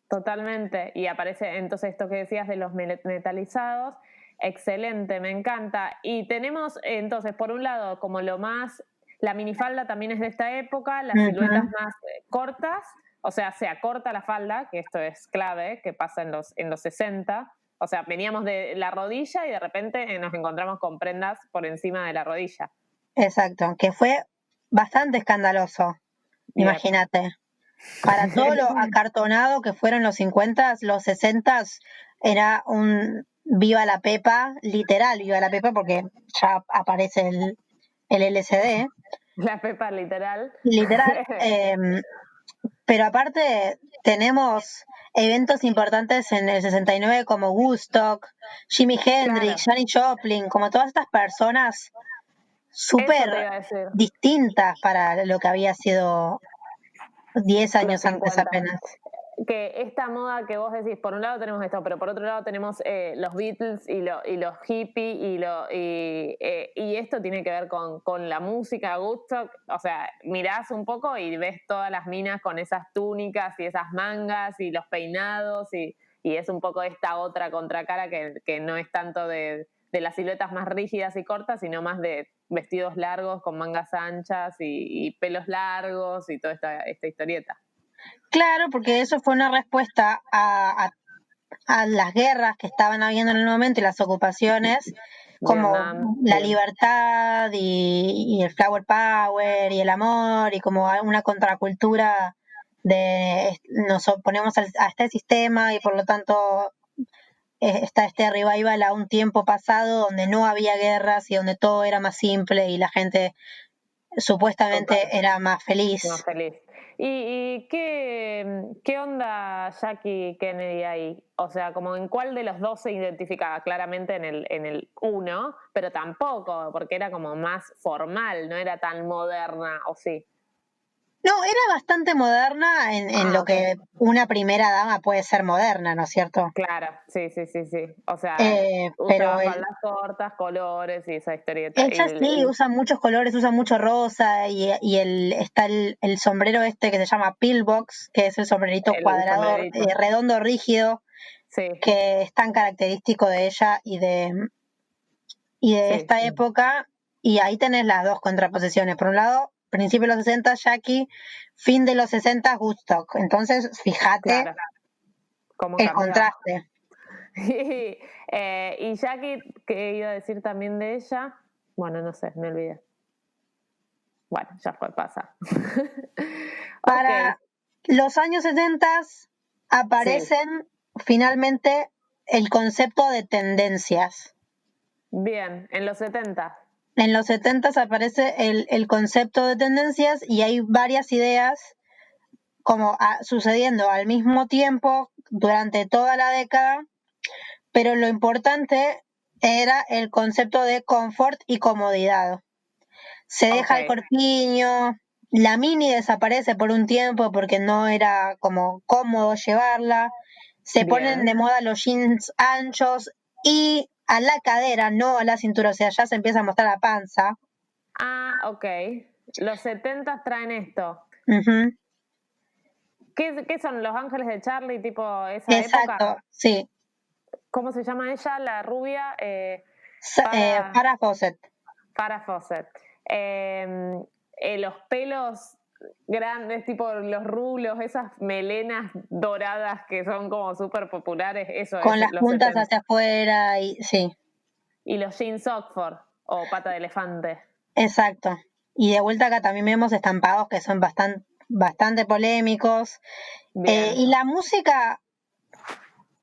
Totalmente, y aparece entonces esto que decías de los metalizados, excelente, me encanta. Y tenemos entonces, por un lado, como la minifalda también es de esta época, las siluetas más cortas, o sea, se acorta la falda, que esto es clave, que pasa en los 60, o sea, veníamos de la rodilla y de repente nos encontramos con prendas por encima de la rodilla. Exacto, que fue bastante escandaloso, imagínate. Para todo lo acartonado que fueron los 50, los 60 era un viva la pepa, literal viva la pepa, porque ya aparece el LCD. La pepa literal. Literal. Pero aparte tenemos eventos importantes en el 69 como Woodstock, Jimi Hendrix, Janis Joplin, como todas estas personas súper distintas para lo que había sido 10 años antes apenas. Que esta moda que vos decís, por un lado tenemos esto, pero por otro lado tenemos los Beatles y los hippies y esto tiene que ver con la música, Woodstock. O sea, mirás un poco y ves todas las minas con esas túnicas y esas mangas y los peinados y es un poco esta otra contracara que no es tanto de las siluetas más rígidas y cortas, sino más de vestidos largos con mangas anchas y pelos largos y toda esta historieta. Claro, porque eso fue una respuesta a las guerras que estaban habiendo en el momento y las ocupaciones, como Vietnam, la libertad y el flower power y el amor, y como una contracultura de nos oponemos a este sistema y por lo tanto está este revival a un tiempo pasado donde no había guerras y donde todo era más simple y la gente supuestamente era más feliz. Más feliz. ¿Y qué ¿qué onda Jackie Kennedy ahí? O sea, como en cuál de los dos se identificaba, claramente en el uno, pero tampoco, porque era como más formal, no era tan moderna, ¿o sí? No, era bastante moderna en lo que una primera dama puede ser moderna, ¿no es cierto? Claro, sí. O sea, pero usaba faldas cortas, colores y esa historieta. ella sí usa muchos colores, usa mucho rosa está el sombrero este que se llama pillbox, que es el sombrerito cuadrado, redondo, rígido, sí. que es tan característico de ella y de esta época. Y ahí tenés las dos contraposiciones. Por un lado, principio de los 60, Jackie, fin de los 60, Woodstock. Entonces, fíjate el contraste. Y Jackie, ¿qué iba a decir también de ella? Bueno, no sé, me olvidé. Bueno, ya fue, pasa. Para los años 70 aparecen finalmente el concepto de tendencias. Bien, en los 70. En los 70 aparece el concepto de tendencias y hay varias ideas como sucediendo al mismo tiempo durante toda la década, pero lo importante era el concepto de confort y comodidad. Se deja el corpiño, la mini desaparece por un tiempo porque no era como cómodo llevarla, se ponen de moda los jeans anchos y a la cadera, no a la cintura, o sea, ya se empieza a mostrar la panza. Ah, ok. Los 70 traen esto. Uh-huh. ¿Qué son los Ángeles de Charlie, tipo esa Exacto, época? Sí. ¿Cómo se llama ella, la rubia? Farrah Fawcett. Farrah Fawcett. Los pelos grandes, tipo los rulos, esas melenas doradas que son como súper populares, eso con es. Las puntas 70. Hacia afuera y sí. Y los jeans Oxford o pata de elefante. Exacto. Y de vuelta acá también vemos estampados que son bastante polémicos. Y la música,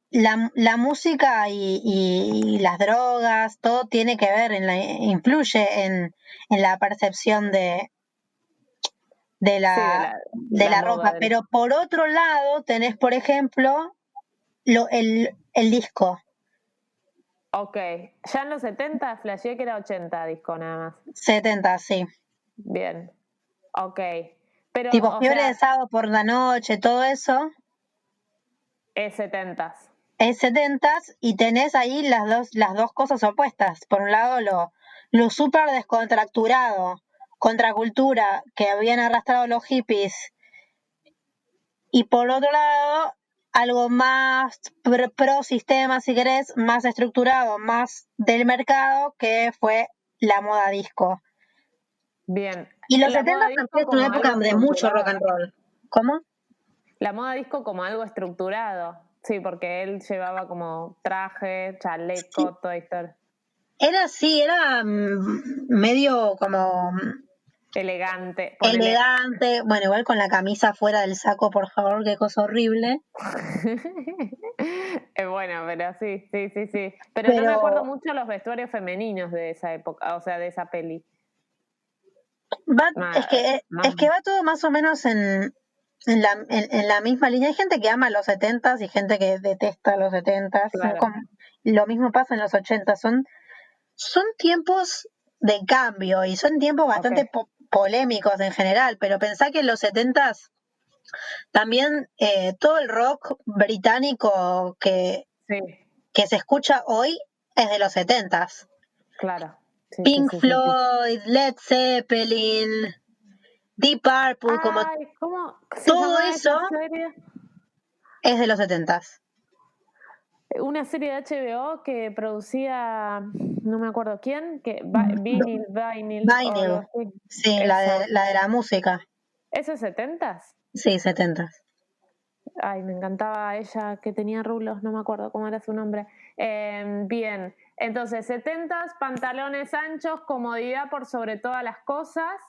la música y las drogas, todo tiene que ver, influye en la percepción de la ropa. Pero por otro lado tenés, por ejemplo, el disco. Ok, ya en los 70 flasheé que era 80 disco nada más. 70, sí. Bien, ok. Pero, tipo Fiebre de Sábado por la Noche, todo eso. Es 70s. Es 70s y tenés ahí las dos cosas opuestas. Por un lado lo súper descontracturado, contracultura que habían arrastrado los hippies. Y por otro lado, algo más pro sistema, si querés, más estructurado, más del mercado, que fue la moda disco. Bien. Y los 70 también es una época de mucho rock and roll. ¿Cómo? La moda disco como algo estructurado. Sí, porque él llevaba como traje, chaleco, todo esto. Era medio como elegante. Elegante, bueno, igual con la camisa fuera del saco, por favor, qué cosa horrible. Bueno, pero sí. Pero no me acuerdo mucho los vestuarios femeninos de esa época, o sea, de esa peli. Es que va todo más o menos en la misma línea. Hay gente que ama los 70s y gente que detesta los 70s. Claro. Lo mismo pasa en los 80s. Son tiempos de cambio y son tiempos bastante polémicos en general, pero pensá que en los 70s también todo el rock británico que se escucha hoy es de los 70s. Claro. Sí, Pink Floyd, Led Zeppelin, Deep Purple, ¿cómo todo eso es de los 70s. Una serie de HBO que producía, no me acuerdo quién, que Vinyl. Sí, la de la música. ¿Eso es 70s? Sí, 70s. Ay, me encantaba ella que tenía rulos, no me acuerdo cómo era su nombre. Bien, entonces 70s, pantalones anchos, comodidad por sobre todas las cosas.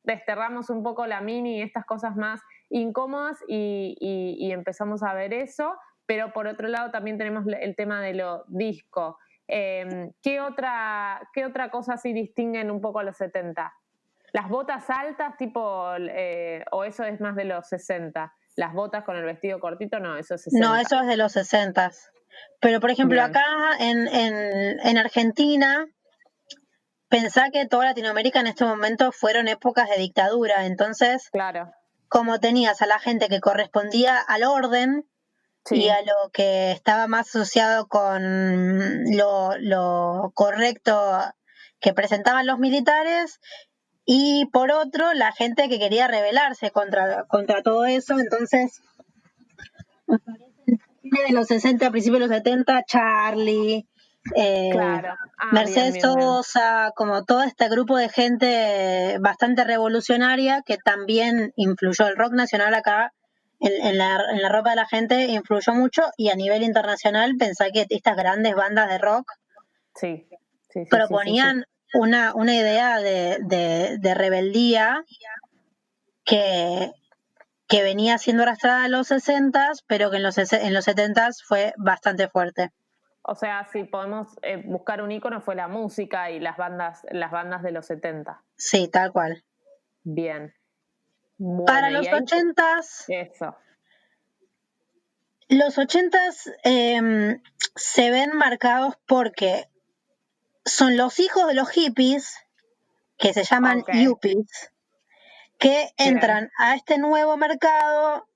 Desterramos un poco la mini y estas cosas más incómodas y empezamos a ver eso. Pero por otro lado también tenemos el tema de lo disco. ¿Qué otra cosa sí distinguen un poco a los 70? ¿Las botas altas tipo, o eso es más de los 60? las botas con el vestido cortito, no, eso es 60. No, 60. eso es de los 60. Pero, por ejemplo, bien, acá en Argentina, pensá que toda Latinoamérica en este momento fueron épocas de dictadura, entonces, claro, como tenías a la gente que correspondía al orden, sí, y a lo que estaba más asociado con lo correcto que presentaban los militares, y por otro, la gente que quería rebelarse contra todo eso, entonces de los 60, a principios de los 70, Charlie, claro. Mercedes Sosa, como todo este grupo de gente bastante revolucionaria que también influyó. El rock nacional acá en la ropa de la gente influyó mucho, y a nivel internacional pensá que estas grandes bandas de rock sí, proponían una idea de rebeldía que venía siendo arrastrada en los 60s, pero que en los 70s fue bastante fuerte. O sea, si podemos buscar un ícono, fue la música y las bandas de los 70. Sí, tal cual. Bien. Bueno, para los 80s... Eso. Los 80s se ven marcados porque son los hijos de los hippies, que se llaman yuppies, que entran a este nuevo mercado.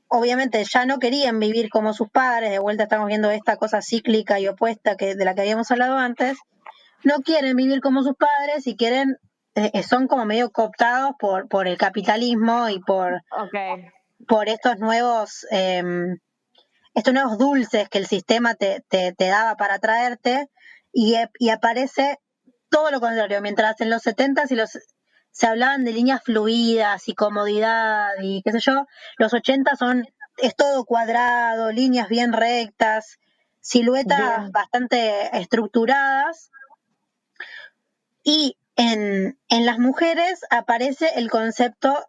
Obviamente ya no querían vivir como sus padres, de vuelta estamos viendo esta cosa cíclica y opuesta de la que habíamos hablado antes. No quieren vivir como sus padres y quieren, son como medio cooptados por el capitalismo y por estos nuevos dulces que el sistema te daba para atraerte, y aparece todo lo contrario. Mientras en los 70s se hablaban de líneas fluidas y comodidad y qué sé yo, los 80 es todo cuadrado, líneas bien rectas, siluetas bastante estructuradas, y en las mujeres aparece el concepto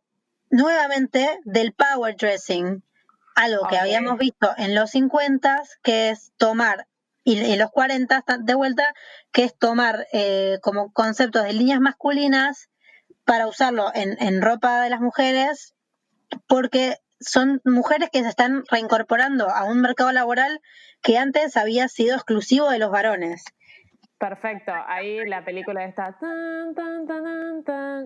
nuevamente del power dressing, algo que habíamos visto en los 50, que es tomar, y en los 40 de vuelta, que es tomar como conceptos de líneas masculinas para usarlo en ropa de las mujeres, porque son mujeres que se están reincorporando a un mercado laboral que antes había sido exclusivo de los varones. Perfecto, ahí la película está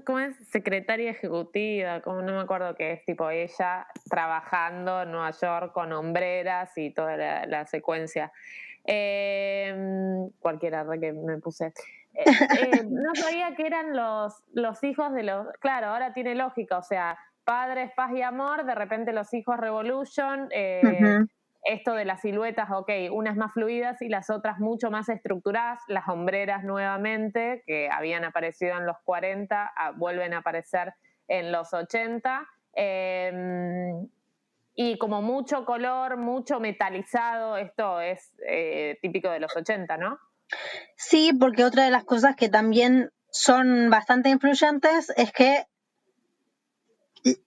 ¿cómo es? Secretaria ejecutiva, como no me acuerdo qué es, tipo ella trabajando en Nueva York con hombreras y toda la secuencia. Cualquiera que me puse. No sabía que eran los hijos de los... Claro, ahora tiene lógica, o sea, padres, paz y amor, de repente los hijos Revolution, esto de las siluetas, unas más fluidas y las otras mucho más estructuradas, las hombreras nuevamente, que habían aparecido en los 40, vuelven a aparecer en los 80, y como mucho color, mucho metalizado, esto es típico de los 80, ¿no? Sí, porque otra de las cosas que también son bastante influyentes es que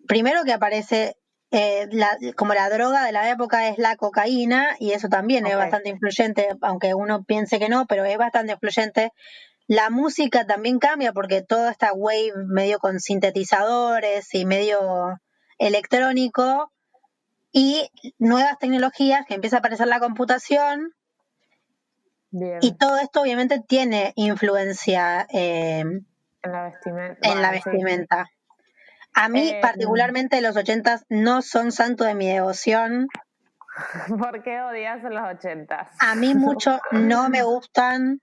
primero que aparece como la droga de la época es la cocaína, y eso también es bastante influyente, aunque uno piense que no, pero es bastante influyente. La música también cambia porque toda esta wave medio con sintetizadores y medio electrónico, y nuevas tecnologías, que empieza a aparecer la computación. Bien. Y todo esto obviamente tiene influencia en la vestimenta. Sí. A mí, particularmente, los 80s no son santo de mi devoción. ¿Por qué odias los 80s? A mí mucho no me gustan.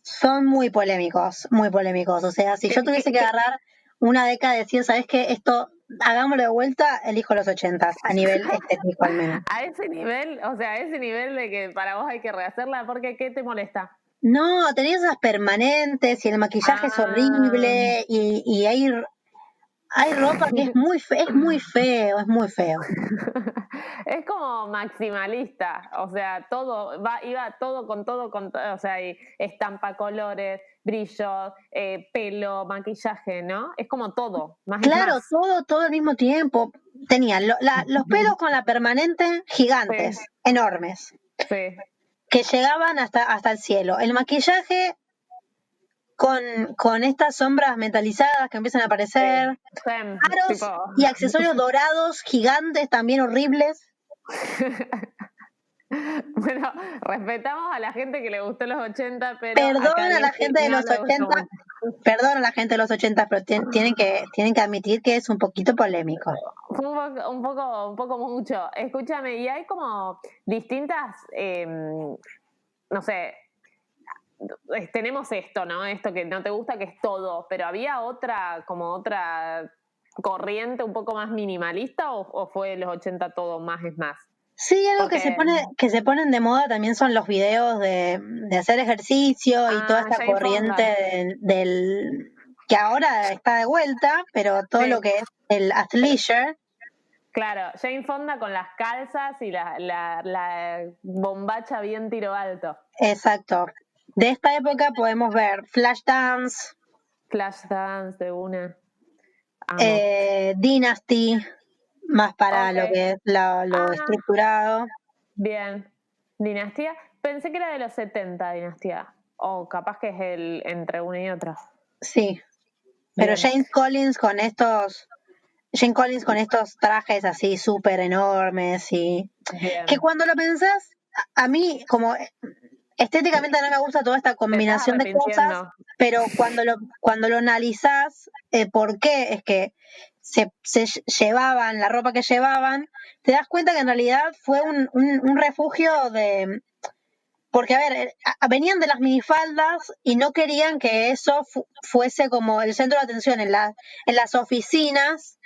Son muy polémicos, muy polémicos. O sea, si yo tuviese que agarrar una década y decir, ¿sabes qué? Esto, hagámoslo de vuelta, elijo los 80s, a nivel estético al menos. A ese nivel, o sea, a ese nivel de que para vos hay que rehacerla, ¿porque qué te molesta? No, tenías esas permanentes y el maquillaje es horrible, y hay ropa que es muy feo. Es como maximalista, o sea, iba todo con todo, o sea, y estampa colores, brillos, pelo, maquillaje, ¿no? Es como todo, más claro, es más. todo al mismo tiempo. Tenían los pelos con la permanente gigantes, sí, enormes, sí, que llegaban hasta el cielo. El maquillaje con estas sombras metalizadas que empiezan a aparecer, aros tipo... y accesorios dorados gigantes también horribles. Bueno, respetamos a la gente que le gustó los 80, pero Perdón a la gente de los 80, perdón a la gente de los 80, pero tienen que admitir que es un poquito polémico. Un poco mucho. Escúchame, y hay como distintas, no sé, tenemos esto, ¿no? Esto que no te gusta, que es todo, pero había otra corriente un poco más minimalista o fue los 80 todo más es más. Sí, algo que se ponen de moda también son los videos de hacer ejercicio y toda esta Jane corriente del que ahora está de vuelta, pero todo lo que es el athleisure. Claro, Jane Fonda con las calzas y la bombacha bien tiro alto. Exacto. De esta época podemos ver Flashdance de una. Dynasty, más para lo que es lo estructurado. Bien. Dinastía. Pensé que era de los 70, Dinastía. O capaz que es el entre una y otra. Sí. Pero Jane Collins con estos trajes así súper enormes y bien. Que cuando lo pensás, a mí como estéticamente no me gusta toda esta combinación de cosas, pero cuando lo analizás, ¿por qué? Es que se llevaban la ropa que llevaban, te das cuenta que en realidad fue un refugio de... Porque, a ver, venían de las minifaldas y no querían que eso fuese como el centro de atención en las oficinas,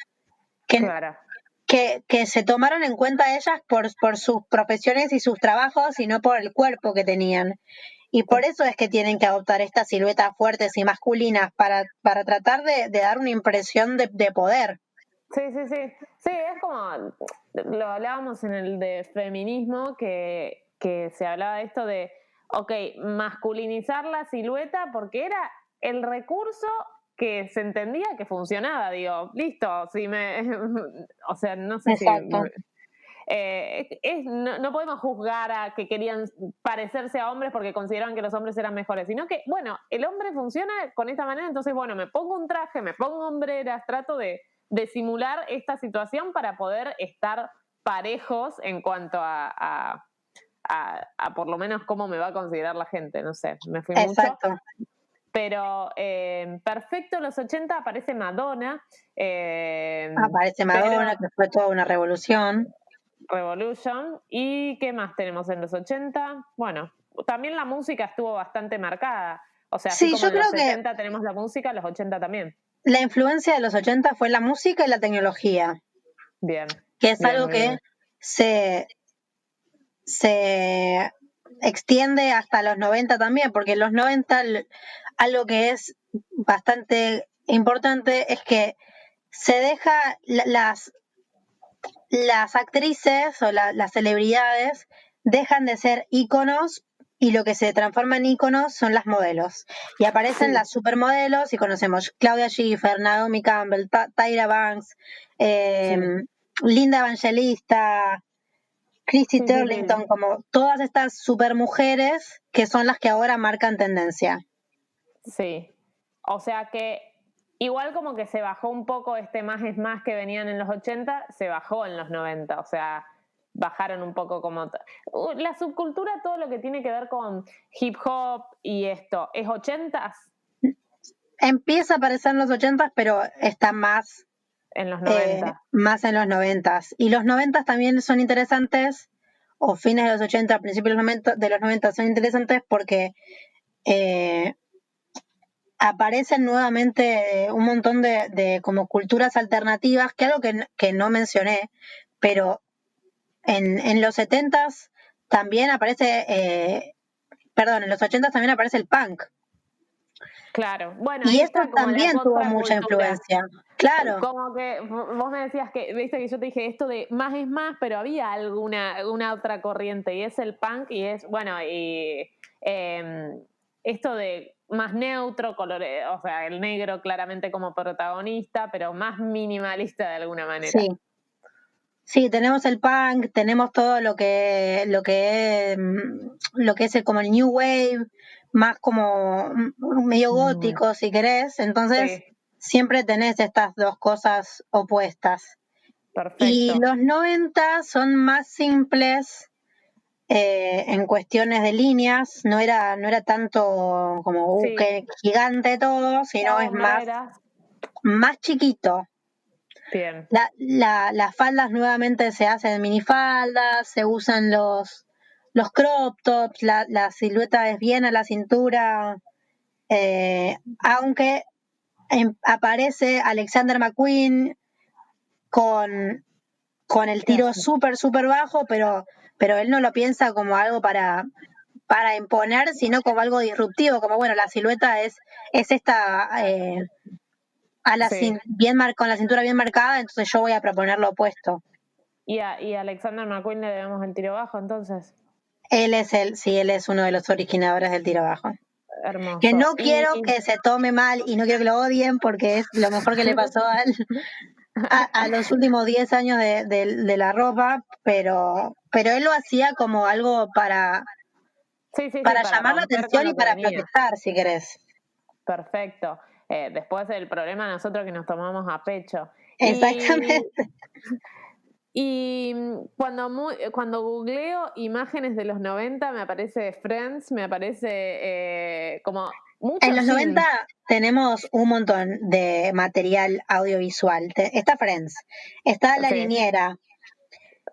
Claro. que se tomaron en cuenta ellas por sus profesiones y sus trabajos y no por el cuerpo que tenían. Y por eso es que tienen que adoptar estas siluetas fuertes y masculinas para tratar de dar una impresión de poder. Sí. Sí, es como, lo hablábamos en el de feminismo, que se hablaba de esto de, masculinizar la silueta porque era el recurso que se entendía que funcionaba, digo, listo, o sea, no sé. Exacto. No podemos juzgar a que querían parecerse a hombres porque consideraban que los hombres eran mejores, sino que, bueno, el hombre funciona con esta manera, entonces, bueno, me pongo un traje, me pongo hombreras, trato de simular esta situación para poder estar parejos en cuanto a por lo menos cómo me va a considerar la gente, no sé, me fui Exacto. mucho. Pero perfecto, los 80 aparece Madonna. Aparece Madonna, que fue toda una revolución. Revolution. ¿Y qué más tenemos en los 80? Bueno, también la música estuvo bastante marcada. O sea, así como en los 70 tenemos la música, los 80 también. La influencia de los 80 fue la música y la tecnología. Bien. Que es algo que se extiende hasta los 90 también, porque en los 90 algo que es bastante importante es que se deja las actrices o las celebridades dejan de ser íconos y lo que se transforma en íconos son las modelos. Y aparecen las supermodelos y conocemos Claudia Schiffer, Naomi Campbell, Tyra Banks, Linda Evangelista, Chrissy Turlington, como todas estas supermujeres que son las que ahora marcan tendencia. Sí, o sea que igual como que se bajó un poco este más es más que venían en los 80, se bajó en los 90, o sea, bajaron un poco como... La subcultura, todo lo que tiene que ver con hip hop y esto, ¿es 80s? Empieza a aparecer en los 80s, pero está más... En los 90. Más en los 90s. Y los 90s también son interesantes, o fines de los 80, principios de los 90 son interesantes porque aparecen nuevamente un montón de como culturas alternativas, que algo que no mencioné, pero en los 70s también aparece, en los 80s también aparece el punk. Claro, bueno, y esto también tuvo mucha influencia. Claro. Como que vos me decías que, viste que yo te dije esto de más es más, pero había alguna otra corriente y es el punk y es, bueno, y esto de más neutro, o sea, el negro claramente como protagonista, pero más minimalista de alguna manera. Sí, tenemos el punk, tenemos todo lo que es como el new wave, más como medio gótico, si querés. Entonces, siempre tenés estas dos cosas opuestas. Perfecto. Y los 90 son más simples en cuestiones de líneas. No era tanto como que gigante todo, sino es más chiquito. Bien. Las faldas nuevamente se hacen minifaldas, se usan los crop tops, la silueta es bien a la cintura, aunque aparece Alexander McQueen con el tiro súper, súper bajo, pero él no lo piensa como algo para imponer, sino como algo disruptivo, como bueno, la silueta es esta con la cintura bien marcada, entonces yo voy a proponer lo opuesto. ¿Y a Alexander McQueen le debemos el tiro bajo entonces? Él es uno de los originadores del tiro bajo. Hermoso. Que no quiero que se tome mal y no quiero que lo odien porque es lo mejor que le pasó a los últimos 10 años de la ropa, pero él lo hacía como algo para llamar la atención y para protestar, si querés. Perfecto. Después el problema nosotros que nos tomamos a pecho. Exactamente. Y cuando googleo imágenes de los 90 me aparece Friends, me aparece como mucho. En los 90 tenemos un montón de material audiovisual. Está Friends, está La Niñera.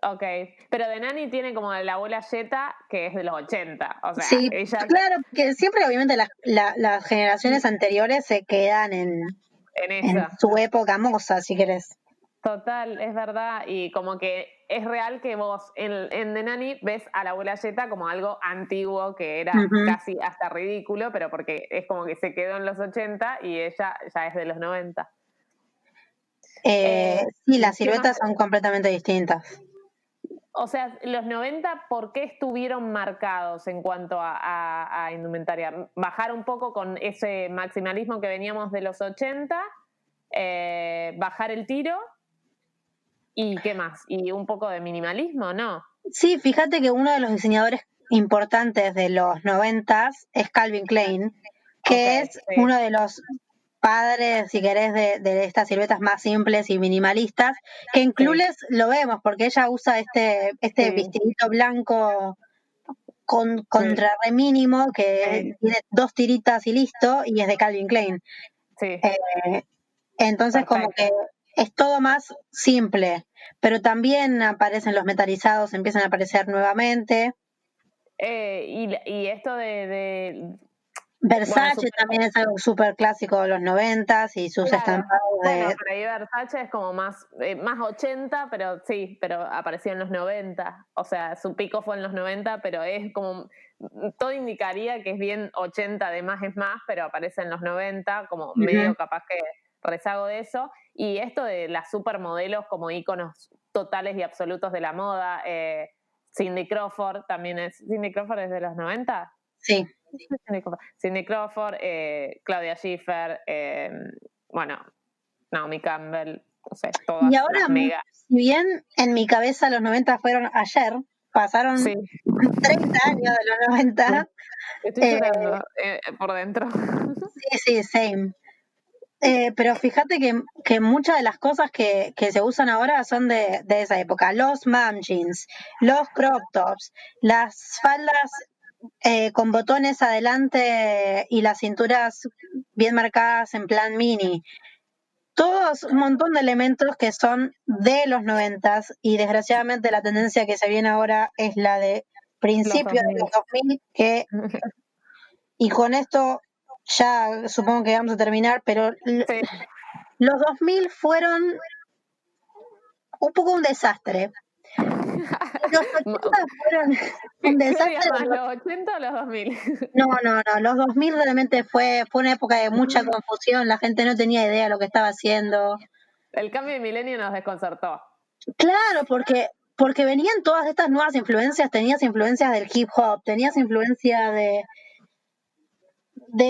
Ok, pero de Nani tiene como la abuela Jetta, que es de los 80. O sea, sí, ella... claro, porque siempre obviamente las generaciones anteriores se quedan en su época moza, si querés. Total, es verdad, y como que es real que vos en The Nanny ves a la abuela Jetta como algo antiguo que era casi hasta ridículo, pero porque es como que se quedó en los 80 y ella ya es de los 90. Sí, las siluetas son completamente distintas. O sea, los 90, ¿por qué estuvieron marcados en cuanto a indumentaria? Bajar un poco con ese maximalismo que veníamos de los 80, bajar el tiro. ¿Y qué más? ¿Y un poco de minimalismo, no? Sí, fíjate que uno de los diseñadores importantes de los 90 es Calvin Klein, que es uno de los padres, si querés, de estas siluetas más simples y minimalistas, que en Clueless lo vemos, porque ella usa este vestidito blanco contra re mínimo, que tiene 2 tiritas y listo, y es de Calvin Klein. Entonces, como que es todo más simple, pero también aparecen los metalizados, empiezan a aparecer nuevamente. Y esto de Versace también es algo súper clásico de los 90 y sus estampados Bueno, pero ahí Versace es como más 80, pero sí, pero apareció en los 90. O sea, su pico fue en los 90, pero es como... Todo indicaría que es bien 80 de más es más, pero aparece en los 90, como medio capaz que rezago de eso. Y esto de las supermodelos como íconos totales y absolutos de la moda. Cindy Crawford también es... ¿Cindy Crawford es de los 90? Sí. Cindy Crawford, Claudia Schiffer, bueno, Naomi Campbell, no sé, todas. Y ahora, las mega. Si bien en mi cabeza los 90 fueron ayer, pasaron 30 años de los 90. Estoy llorando por dentro. Sí, same. Pero fíjate que muchas de las cosas que se usan ahora son de esa época. Los mom jeans, los crop tops, las faldas con botones adelante y las cinturas bien marcadas en plan mini. Todos un montón de elementos que son de los 90 y desgraciadamente la tendencia que se viene ahora es la de principios de los 2000, y con esto ya supongo que vamos a terminar, pero los 2000 fueron un poco un desastre. Los 80 fueron un desastre. ¿Los 80 o los 2000? No, los 2000 realmente fue una época de mucha confusión, la gente no tenía idea de lo que estaba haciendo. El cambio de milenio nos desconcertó. Claro, porque venían todas estas nuevas influencias, tenías influencias del hip hop, tenías influencia de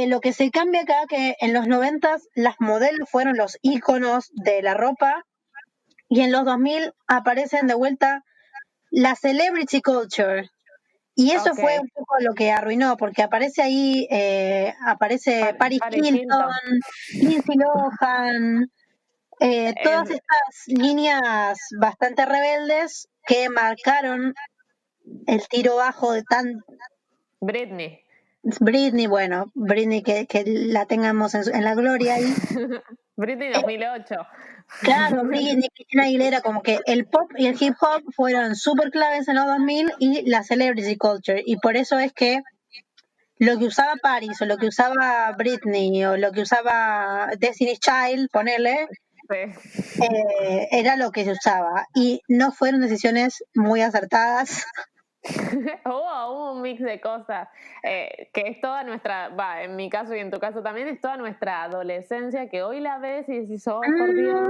lo que se cambia acá, que en los 90 las modelos fueron los íconos de la ropa y en los 2000 aparecen de vuelta la celebrity culture, Y eso fue un poco lo que arruinó, porque aparece ahí, aparece Paris Hilton, Lindsay Lohan, todas estas niñas bastante rebeldes que marcaron el tiro bajo de Britney, bueno, Britney que la tengamos en la gloria ahí. Britney 2008. Claro, Britney, Cristina Aguilera, como que el pop y el hip hop fueron súper claves en los 2000 y la celebrity culture, y por eso es que lo que usaba Paris o lo que usaba Britney o lo que usaba Destiny's Child, ponele, era lo que se usaba, y no fueron decisiones muy acertadas. Hubo un mix de cosas, que es toda nuestra, en mi caso y en tu caso también, es toda nuestra adolescencia, que hoy la ves y decís, oh, por Dios,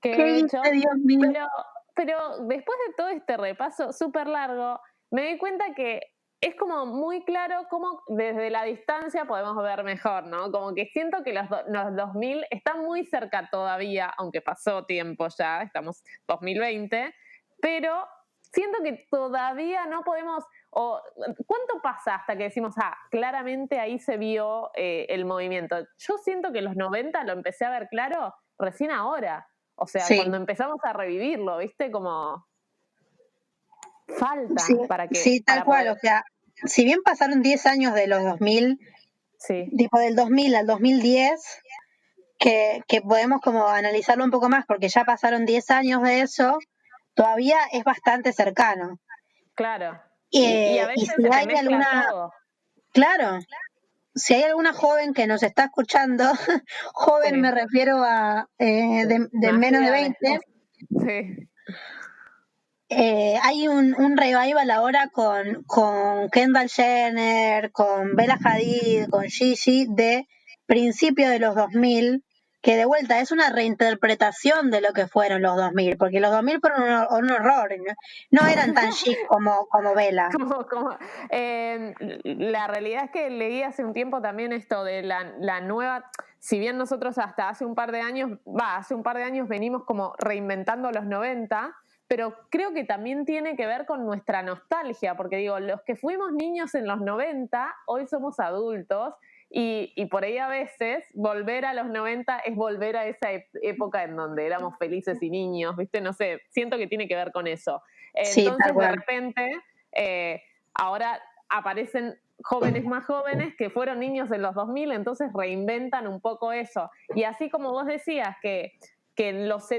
¿qué he hecho? Dios mío. Pero después de todo este repaso súper largo, me di cuenta que es como muy claro cómo desde la distancia podemos ver mejor, ¿no? Como que siento que los 2000 están muy cerca todavía, aunque pasó tiempo ya, estamos 2020, pero siento que todavía no podemos, ¿cuánto pasa hasta que decimos, claramente ahí se vio el movimiento? Yo siento que los 90 lo empecé a ver claro recién ahora, o sea, cuando empezamos a revivirlo, ¿viste? Como falta para que... Sí, tal cual, o sea, si bien pasaron 10 años de los 2000, tipo del 2000 al 2010, que podemos como analizarlo un poco más, porque ya pasaron 10 años de eso, todavía es bastante cercano. Claro. Y a veces si se hay alguna... todo. Claro. Si hay alguna joven que nos está escuchando, joven me refiero a de menos de 20. Sí. Hay un revival ahora con Kendall Jenner, con Bella Hadid, con Gigi, de principio de los 2000, que de vuelta es una reinterpretación de lo que fueron los 2000, porque los 2000 fueron un horror, no eran tan chic como Bella. La realidad es que leí hace un tiempo también esto de la nueva, si bien nosotros hasta hace un par de años venimos como reinventando los 90, pero creo que también tiene que ver con nuestra nostalgia, porque digo, los que fuimos niños en los 90, hoy somos adultos, y por ahí a veces volver a los 90 es volver a esa época en donde éramos felices y niños, ¿viste? No sé, siento que tiene que ver con eso. Entonces, de repente, ahora aparecen jóvenes más jóvenes que fueron niños en los 2000, entonces reinventan un poco eso. Y así como vos decías que en los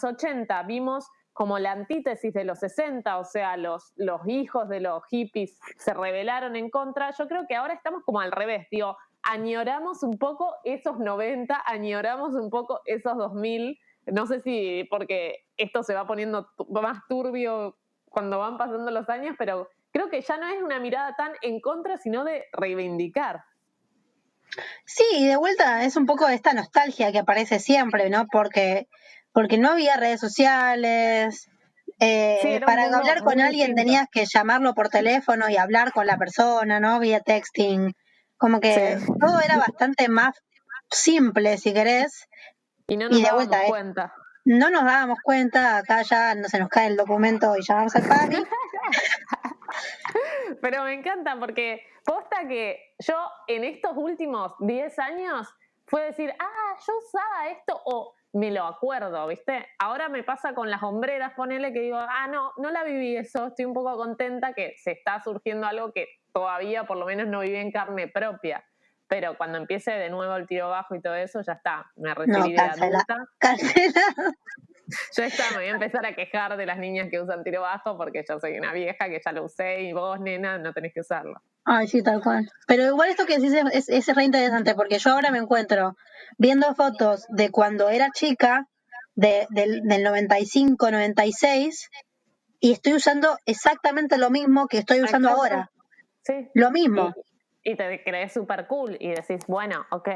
80 vimos como la antítesis de los 60, o sea, los hijos de los hippies se rebelaron en contra, yo creo que ahora estamos como al revés, digo, añoramos un poco esos 90, añoramos un poco esos 2000, no sé si porque esto se va poniendo más turbio cuando van pasando los años, pero creo que ya no es una mirada tan en contra, sino de reivindicar. Sí, y de vuelta es un poco esta nostalgia que aparece siempre, ¿no? Porque no había redes sociales. Para hablar con alguien tenías que llamarlo por teléfono y hablar con la persona, ¿no? Vía texting. Como que todo era bastante más simple, si querés. Y no nos dábamos cuenta. No nos dábamos cuenta, acá ya no se nos cae el documento y llamamos al PAMI. Pero me encanta porque posta que yo en estos últimos 10 años fue decir, yo usaba esto o me lo acuerdo, ¿viste? Ahora me pasa con las hombreras, ponele que digo, no la viví eso, estoy un poco contenta que se está surgiendo algo que todavía por lo menos no viví en carne propia. Pero cuando empiece de nuevo el tiro bajo y todo eso, ya está, me recibí de adulta. Yo me voy a empezar a quejar de las niñas que usan tiro bajo porque yo soy una vieja que ya lo usé y vos, nena, no tenés que usarlo. Ay, sí, tal cual. Pero igual esto que decís es re interesante porque yo ahora me encuentro viendo fotos de cuando era chica, del 95, 96, y estoy usando exactamente lo mismo que estoy usando ahora. Sí. Lo mismo. Y te crees súper cool y decís, bueno, ok,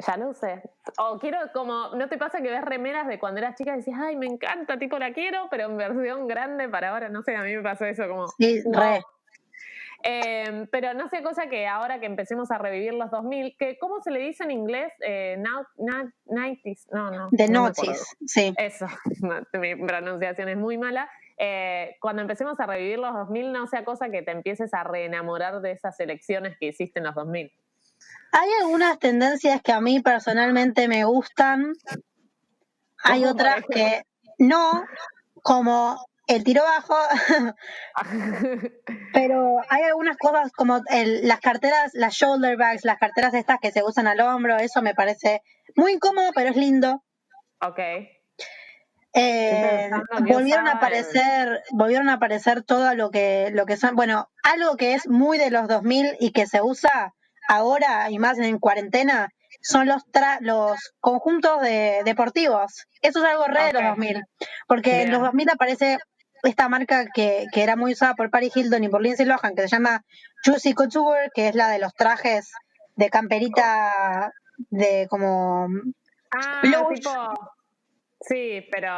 ya lo usé. O quiero como, ¿no te pasa que ves remeras de cuando eras chica y decís, ay, me encanta, tipo la quiero, pero en versión grande para ahora? No sé, a mí me pasó eso como... Sí, wow. re. Pero no sé, cosa que ahora que empecemos a revivir los 2000, que ¿cómo se le dice en inglés? 90s, no. The noughties, sí. Eso, mi pronunciación es muy mala. cuando empecemos a revivir los 2000 no sea cosa que te empieces a reenamorar de esas elecciones que hiciste en los 2000. Hay algunas tendencias que a mí personalmente me gustan, hay otras que no, como el tiro bajo, pero hay algunas cosas como las carteras, las shoulder bags, las carteras estas que se usan al hombro, eso me parece muy incómodo, pero es lindo. Ok. Volvieron a aparecer todo lo que son, bueno, algo que es muy de los 2000 y que se usa ahora y más en cuarentena son los conjuntos deportivos. Eso es algo re de los 2000, porque en los 2000 aparece esta marca que era muy usada por Paris Hilton y por Lindsay Lohan, que se llama Juicy Couture, que es la de los trajes de camperita de como tipo. Sí, pero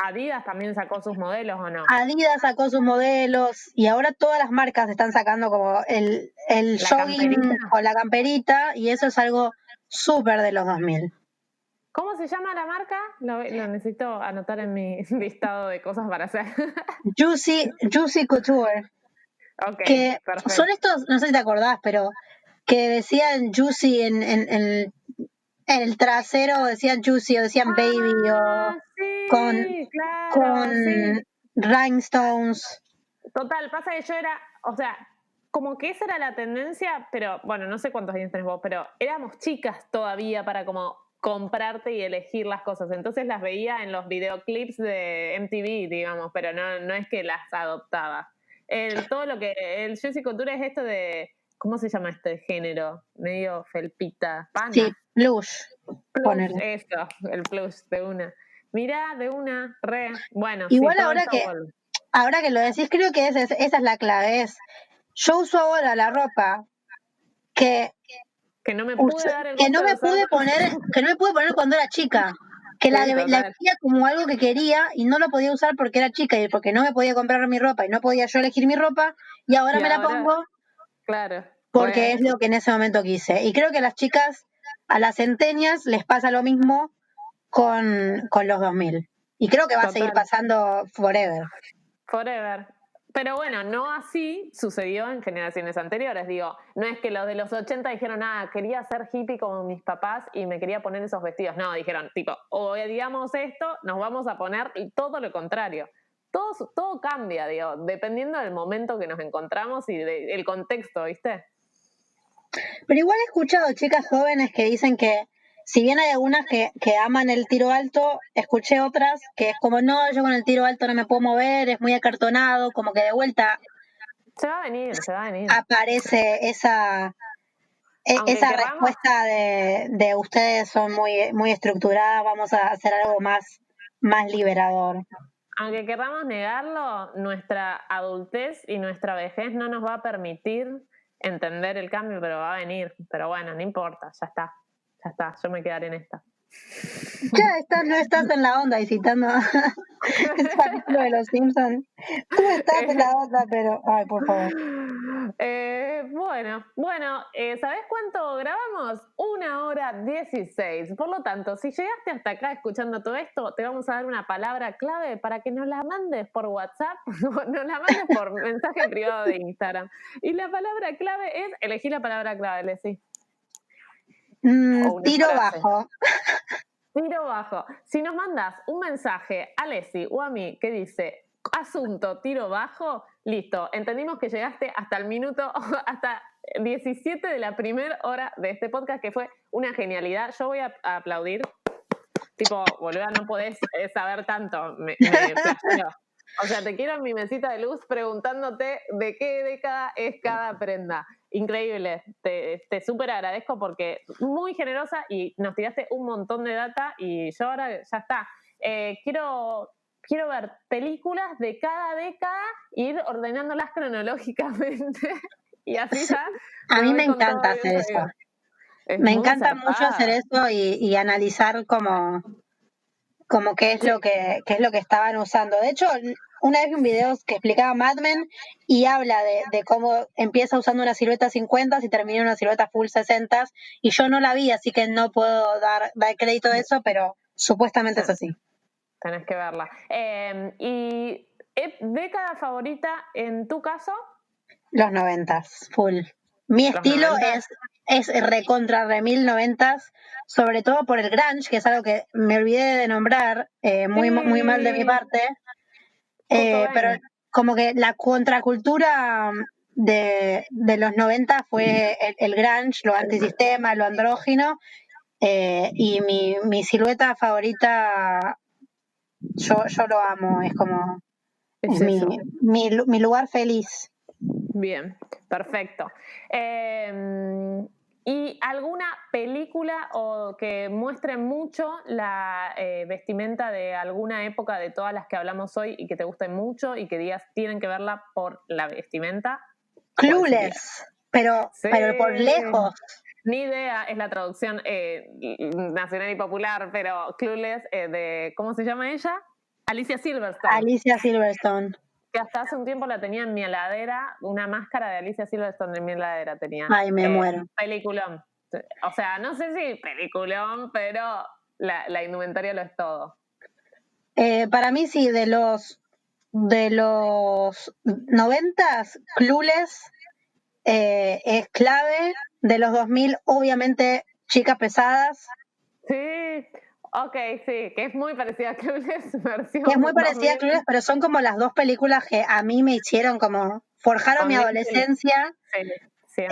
Adidas también sacó sus modelos, ¿o no? Adidas sacó sus modelos y ahora todas las marcas están sacando como el jogging o la camperita, y eso es algo súper de los 2000. ¿Cómo se llama la marca? Lo necesito anotar en mi listado de cosas para hacer. Juicy Couture. Ok, que perfecto. Son estos, no sé si te acordás, pero que decían Juicy en el trasero, decían Juicy o decían Baby o sí, con rhinestones. Total, pasa que yo era, o sea, como que esa era la tendencia, pero bueno, no sé cuántos años tenés vos, pero éramos chicas todavía para como comprarte y elegir las cosas. Entonces las veía en los videoclips de MTV, digamos, pero no es que las adoptaba. Todo lo que el Juicy Couture es esto de, ¿cómo se llama este género? Medio felpita, pana. Sí, plush. Eso, el plush de una. Mirá, de una, bueno. Igual sí, ahora que lo decís, creo que esa es la clave. Yo uso ahora la ropa que no me pude dar el gusto que no me pude poner cuando era chica. Que la veía como algo que quería y no lo podía usar porque era chica y porque no me podía comprar mi ropa y no podía yo elegir mi ropa, y ahora me la pongo porque es lo que en ese momento quise. Y creo que a las chicas, a las centenias, les pasa lo mismo con los 2000. Y creo que va a seguir pasando forever. Pero bueno, no así sucedió en generaciones anteriores. Digo, no es que los de los 80 dijeron, quería ser hippie como mis papás y me quería poner esos vestidos. No, dijeron, tipo, odiamos esto, nos vamos a poner, y todo lo contrario. Todo cambia, digo, dependiendo del momento que nos encontramos y del contexto, ¿viste? Pero igual he escuchado chicas jóvenes que dicen que, si bien hay algunas que aman el tiro alto, escuché otras que es como, no, yo con el tiro alto no me puedo mover, es muy acartonado, como que de vuelta se va a venir. Aparece esa respuesta de ustedes son muy, muy estructuradas, vamos a hacer algo más liberador. Aunque querramos negarlo, nuestra adultez y nuestra vejez no nos va a permitir entender el cambio, pero va a venir. Pero bueno, no importa, ya está, yo me quedaré en esta. Ya no estás en la onda visitando ese capítulo de Los Simpsons. Tú estás en la onda, pero, ay, por favor. Bueno, ¿sabés cuánto grabamos? 1 hora 16. Por lo tanto, si llegaste hasta acá escuchando todo esto, te vamos a dar una palabra clave para que nos la mandes por WhatsApp, nos la mandes por mensaje privado de Instagram. Y la palabra clave es, elegí la palabra clave, Leslie. Tiro bajo. Tiro bajo. Si nos mandas un mensaje a Leslie o a mí que dice asunto tiro bajo, listo, entendimos que llegaste hasta el minuto, hasta 17 de la primera hora de este podcast, que fue una genialidad. Yo voy a aplaudir. Tipo, boluda, no podés saber tanto, me flasheo. O sea, te quiero en mi mesita de luz preguntándote de qué década es cada prenda. Increíble, te súper agradezco porque muy generosa y nos tiraste un montón de data, y yo ahora ya está. Quiero ver películas de cada década e ir ordenándolas cronológicamente y así ya. A mí me encanta hacer eso. Me encanta mucho hacer eso y analizar como qué es lo que estaban usando. De hecho, una vez vi un video que explicaba Mad Men y habla de cómo empieza usando una silueta 50 y termina una silueta full 60, y yo no la vi, así que no puedo dar crédito de eso, pero supuestamente es así. Tenés que verla. Y ¿Década favorita en tu caso? Los 90s, full. Mi estilo 90s. es recontra remil 90s, sobre todo por el grunge, que es algo que me olvidé de nombrar, muy mal de mi parte. Pero como que la contracultura de los 90 fue el grunge, lo antisistema, lo andrógino, y mi silueta favorita, yo lo amo, es como es mi lugar feliz. Bien, perfecto. ¿Y alguna película o que muestre mucho la vestimenta de alguna época de todas las que hablamos hoy y que te guste mucho y que digas tienen que verla por la vestimenta? Clueless, pero por lejos. Ni idea, es la traducción nacional y popular, pero Clueless de, ¿cómo se llama ella? Alicia Silverstone. Que hasta hace un tiempo la tenía en mi heladera, una máscara de Alicia Silverstone en mi heladera tenía. Ay, me muero. Peliculón. O sea, no sé si peliculón, pero la indumentaria lo es todo. Para mí sí, de los 90s, Clueless es clave. De los 2000, obviamente, Chicas Pesadas. Sí, ok, sí, que es muy parecida a Clueless versión. Es muy parecida a Clueless, pero son como las dos películas que a mí me hicieron como forjaron mi adolescencia. Sí.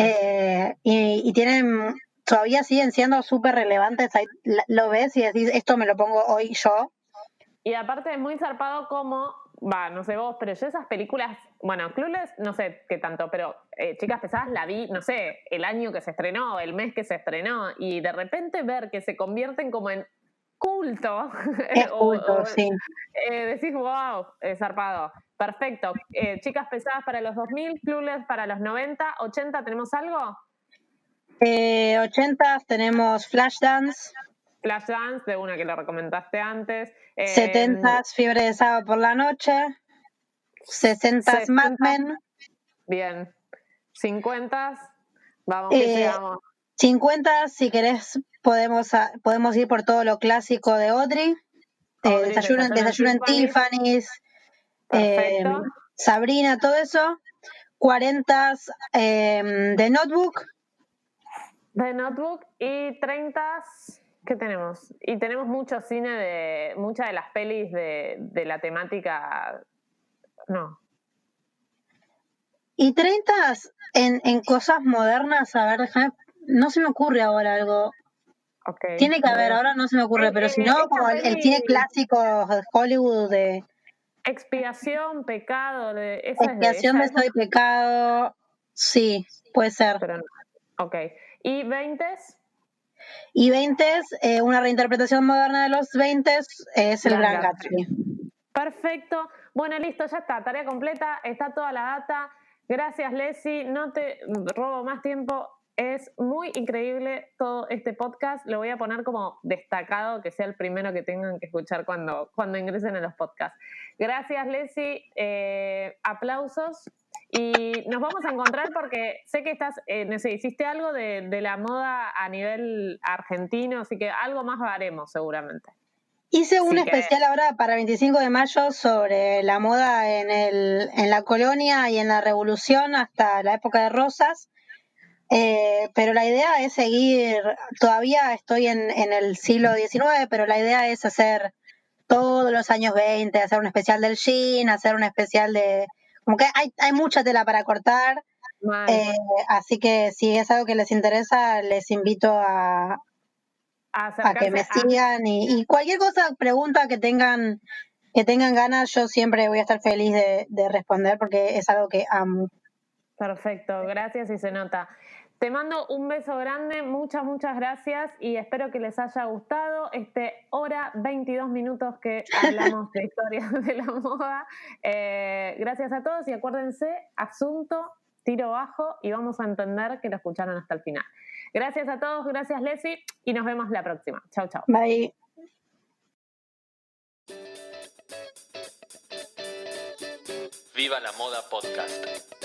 Y tienen, todavía siguen siendo súper relevantes. Ahí lo ves y decís, esto me lo pongo hoy yo. Y aparte es muy zarpado como, no sé vos, pero yo esas películas, bueno, Clueless no sé qué tanto, pero Chicas Pesadas la vi, no sé, el año que se estrenó, el mes que se estrenó, y de repente ver que se convierten como en culto. Es culto, sí. Decís, wow, zarpado. Perfecto. Chicas Pesadas para los 2000, Clueless para los 90, 80, ¿tenemos algo? 80 tenemos Flashdance. Flashdance, de una que lo recomendaste antes. 70 Fiebre de Sábado por la Noche. 60 Mad Men. Bien. 50, vamos que llegamos. 50, si querés, podemos ir por todo lo clásico de Audrey. Desayuno en Tiffany's. Sabrina, todo eso. 40 de Notebook. De Notebook. Y 30, ¿qué tenemos? Y tenemos mucho cine de muchas de las pelis de la temática. No. Y 30 en cosas modernas, a ver, no se me ocurre ahora algo. Okay. Tiene que haber, ahora no se me ocurre, pero si no, como el cine clásico de Hollywood de Expiación, pecado, Expiación de Soy Pecado, sí, puede ser. Pero no. Ok. ¿Y 20? Y 20, una reinterpretación moderna de los 20 es El Gran Gatsby. Perfecto. Bueno, listo, ya está. Tarea completa, está toda la data. Gracias, Leslie. No te robo más tiempo. Es muy increíble todo este podcast. Lo voy a poner como destacado, que sea el primero que tengan que escuchar cuando ingresen a los podcasts. Gracias, Leslie. Aplausos. Y nos vamos a encontrar porque sé que hiciste algo de la moda a nivel argentino, así que algo más haremos seguramente. Hice un especial ahora para 25 de mayo sobre la moda en la colonia y en la revolución hasta la época de Rosas. Pero la idea es seguir, todavía estoy en el siglo XIX, pero la idea es hacer todos los años 20, hacer un especial del jean, hacer un especial de... Como que hay mucha tela para cortar, así que si es algo que les interesa, les invito a que me sigan y cualquier cosa, pregunta que tengan ganas, yo siempre voy a estar feliz de responder porque es algo que amo. Perfecto, gracias y se nota. Te mando un beso grande, muchas gracias y espero que les haya gustado hora 22 minutos que hablamos de historia de la moda. Gracias a todos y acuérdense, asunto, tiro bajo y vamos a entender que lo escucharon hasta el final. Gracias a todos, gracias Leslie y nos vemos la próxima. Chau, chau. Bye. Viva la Moda Podcast.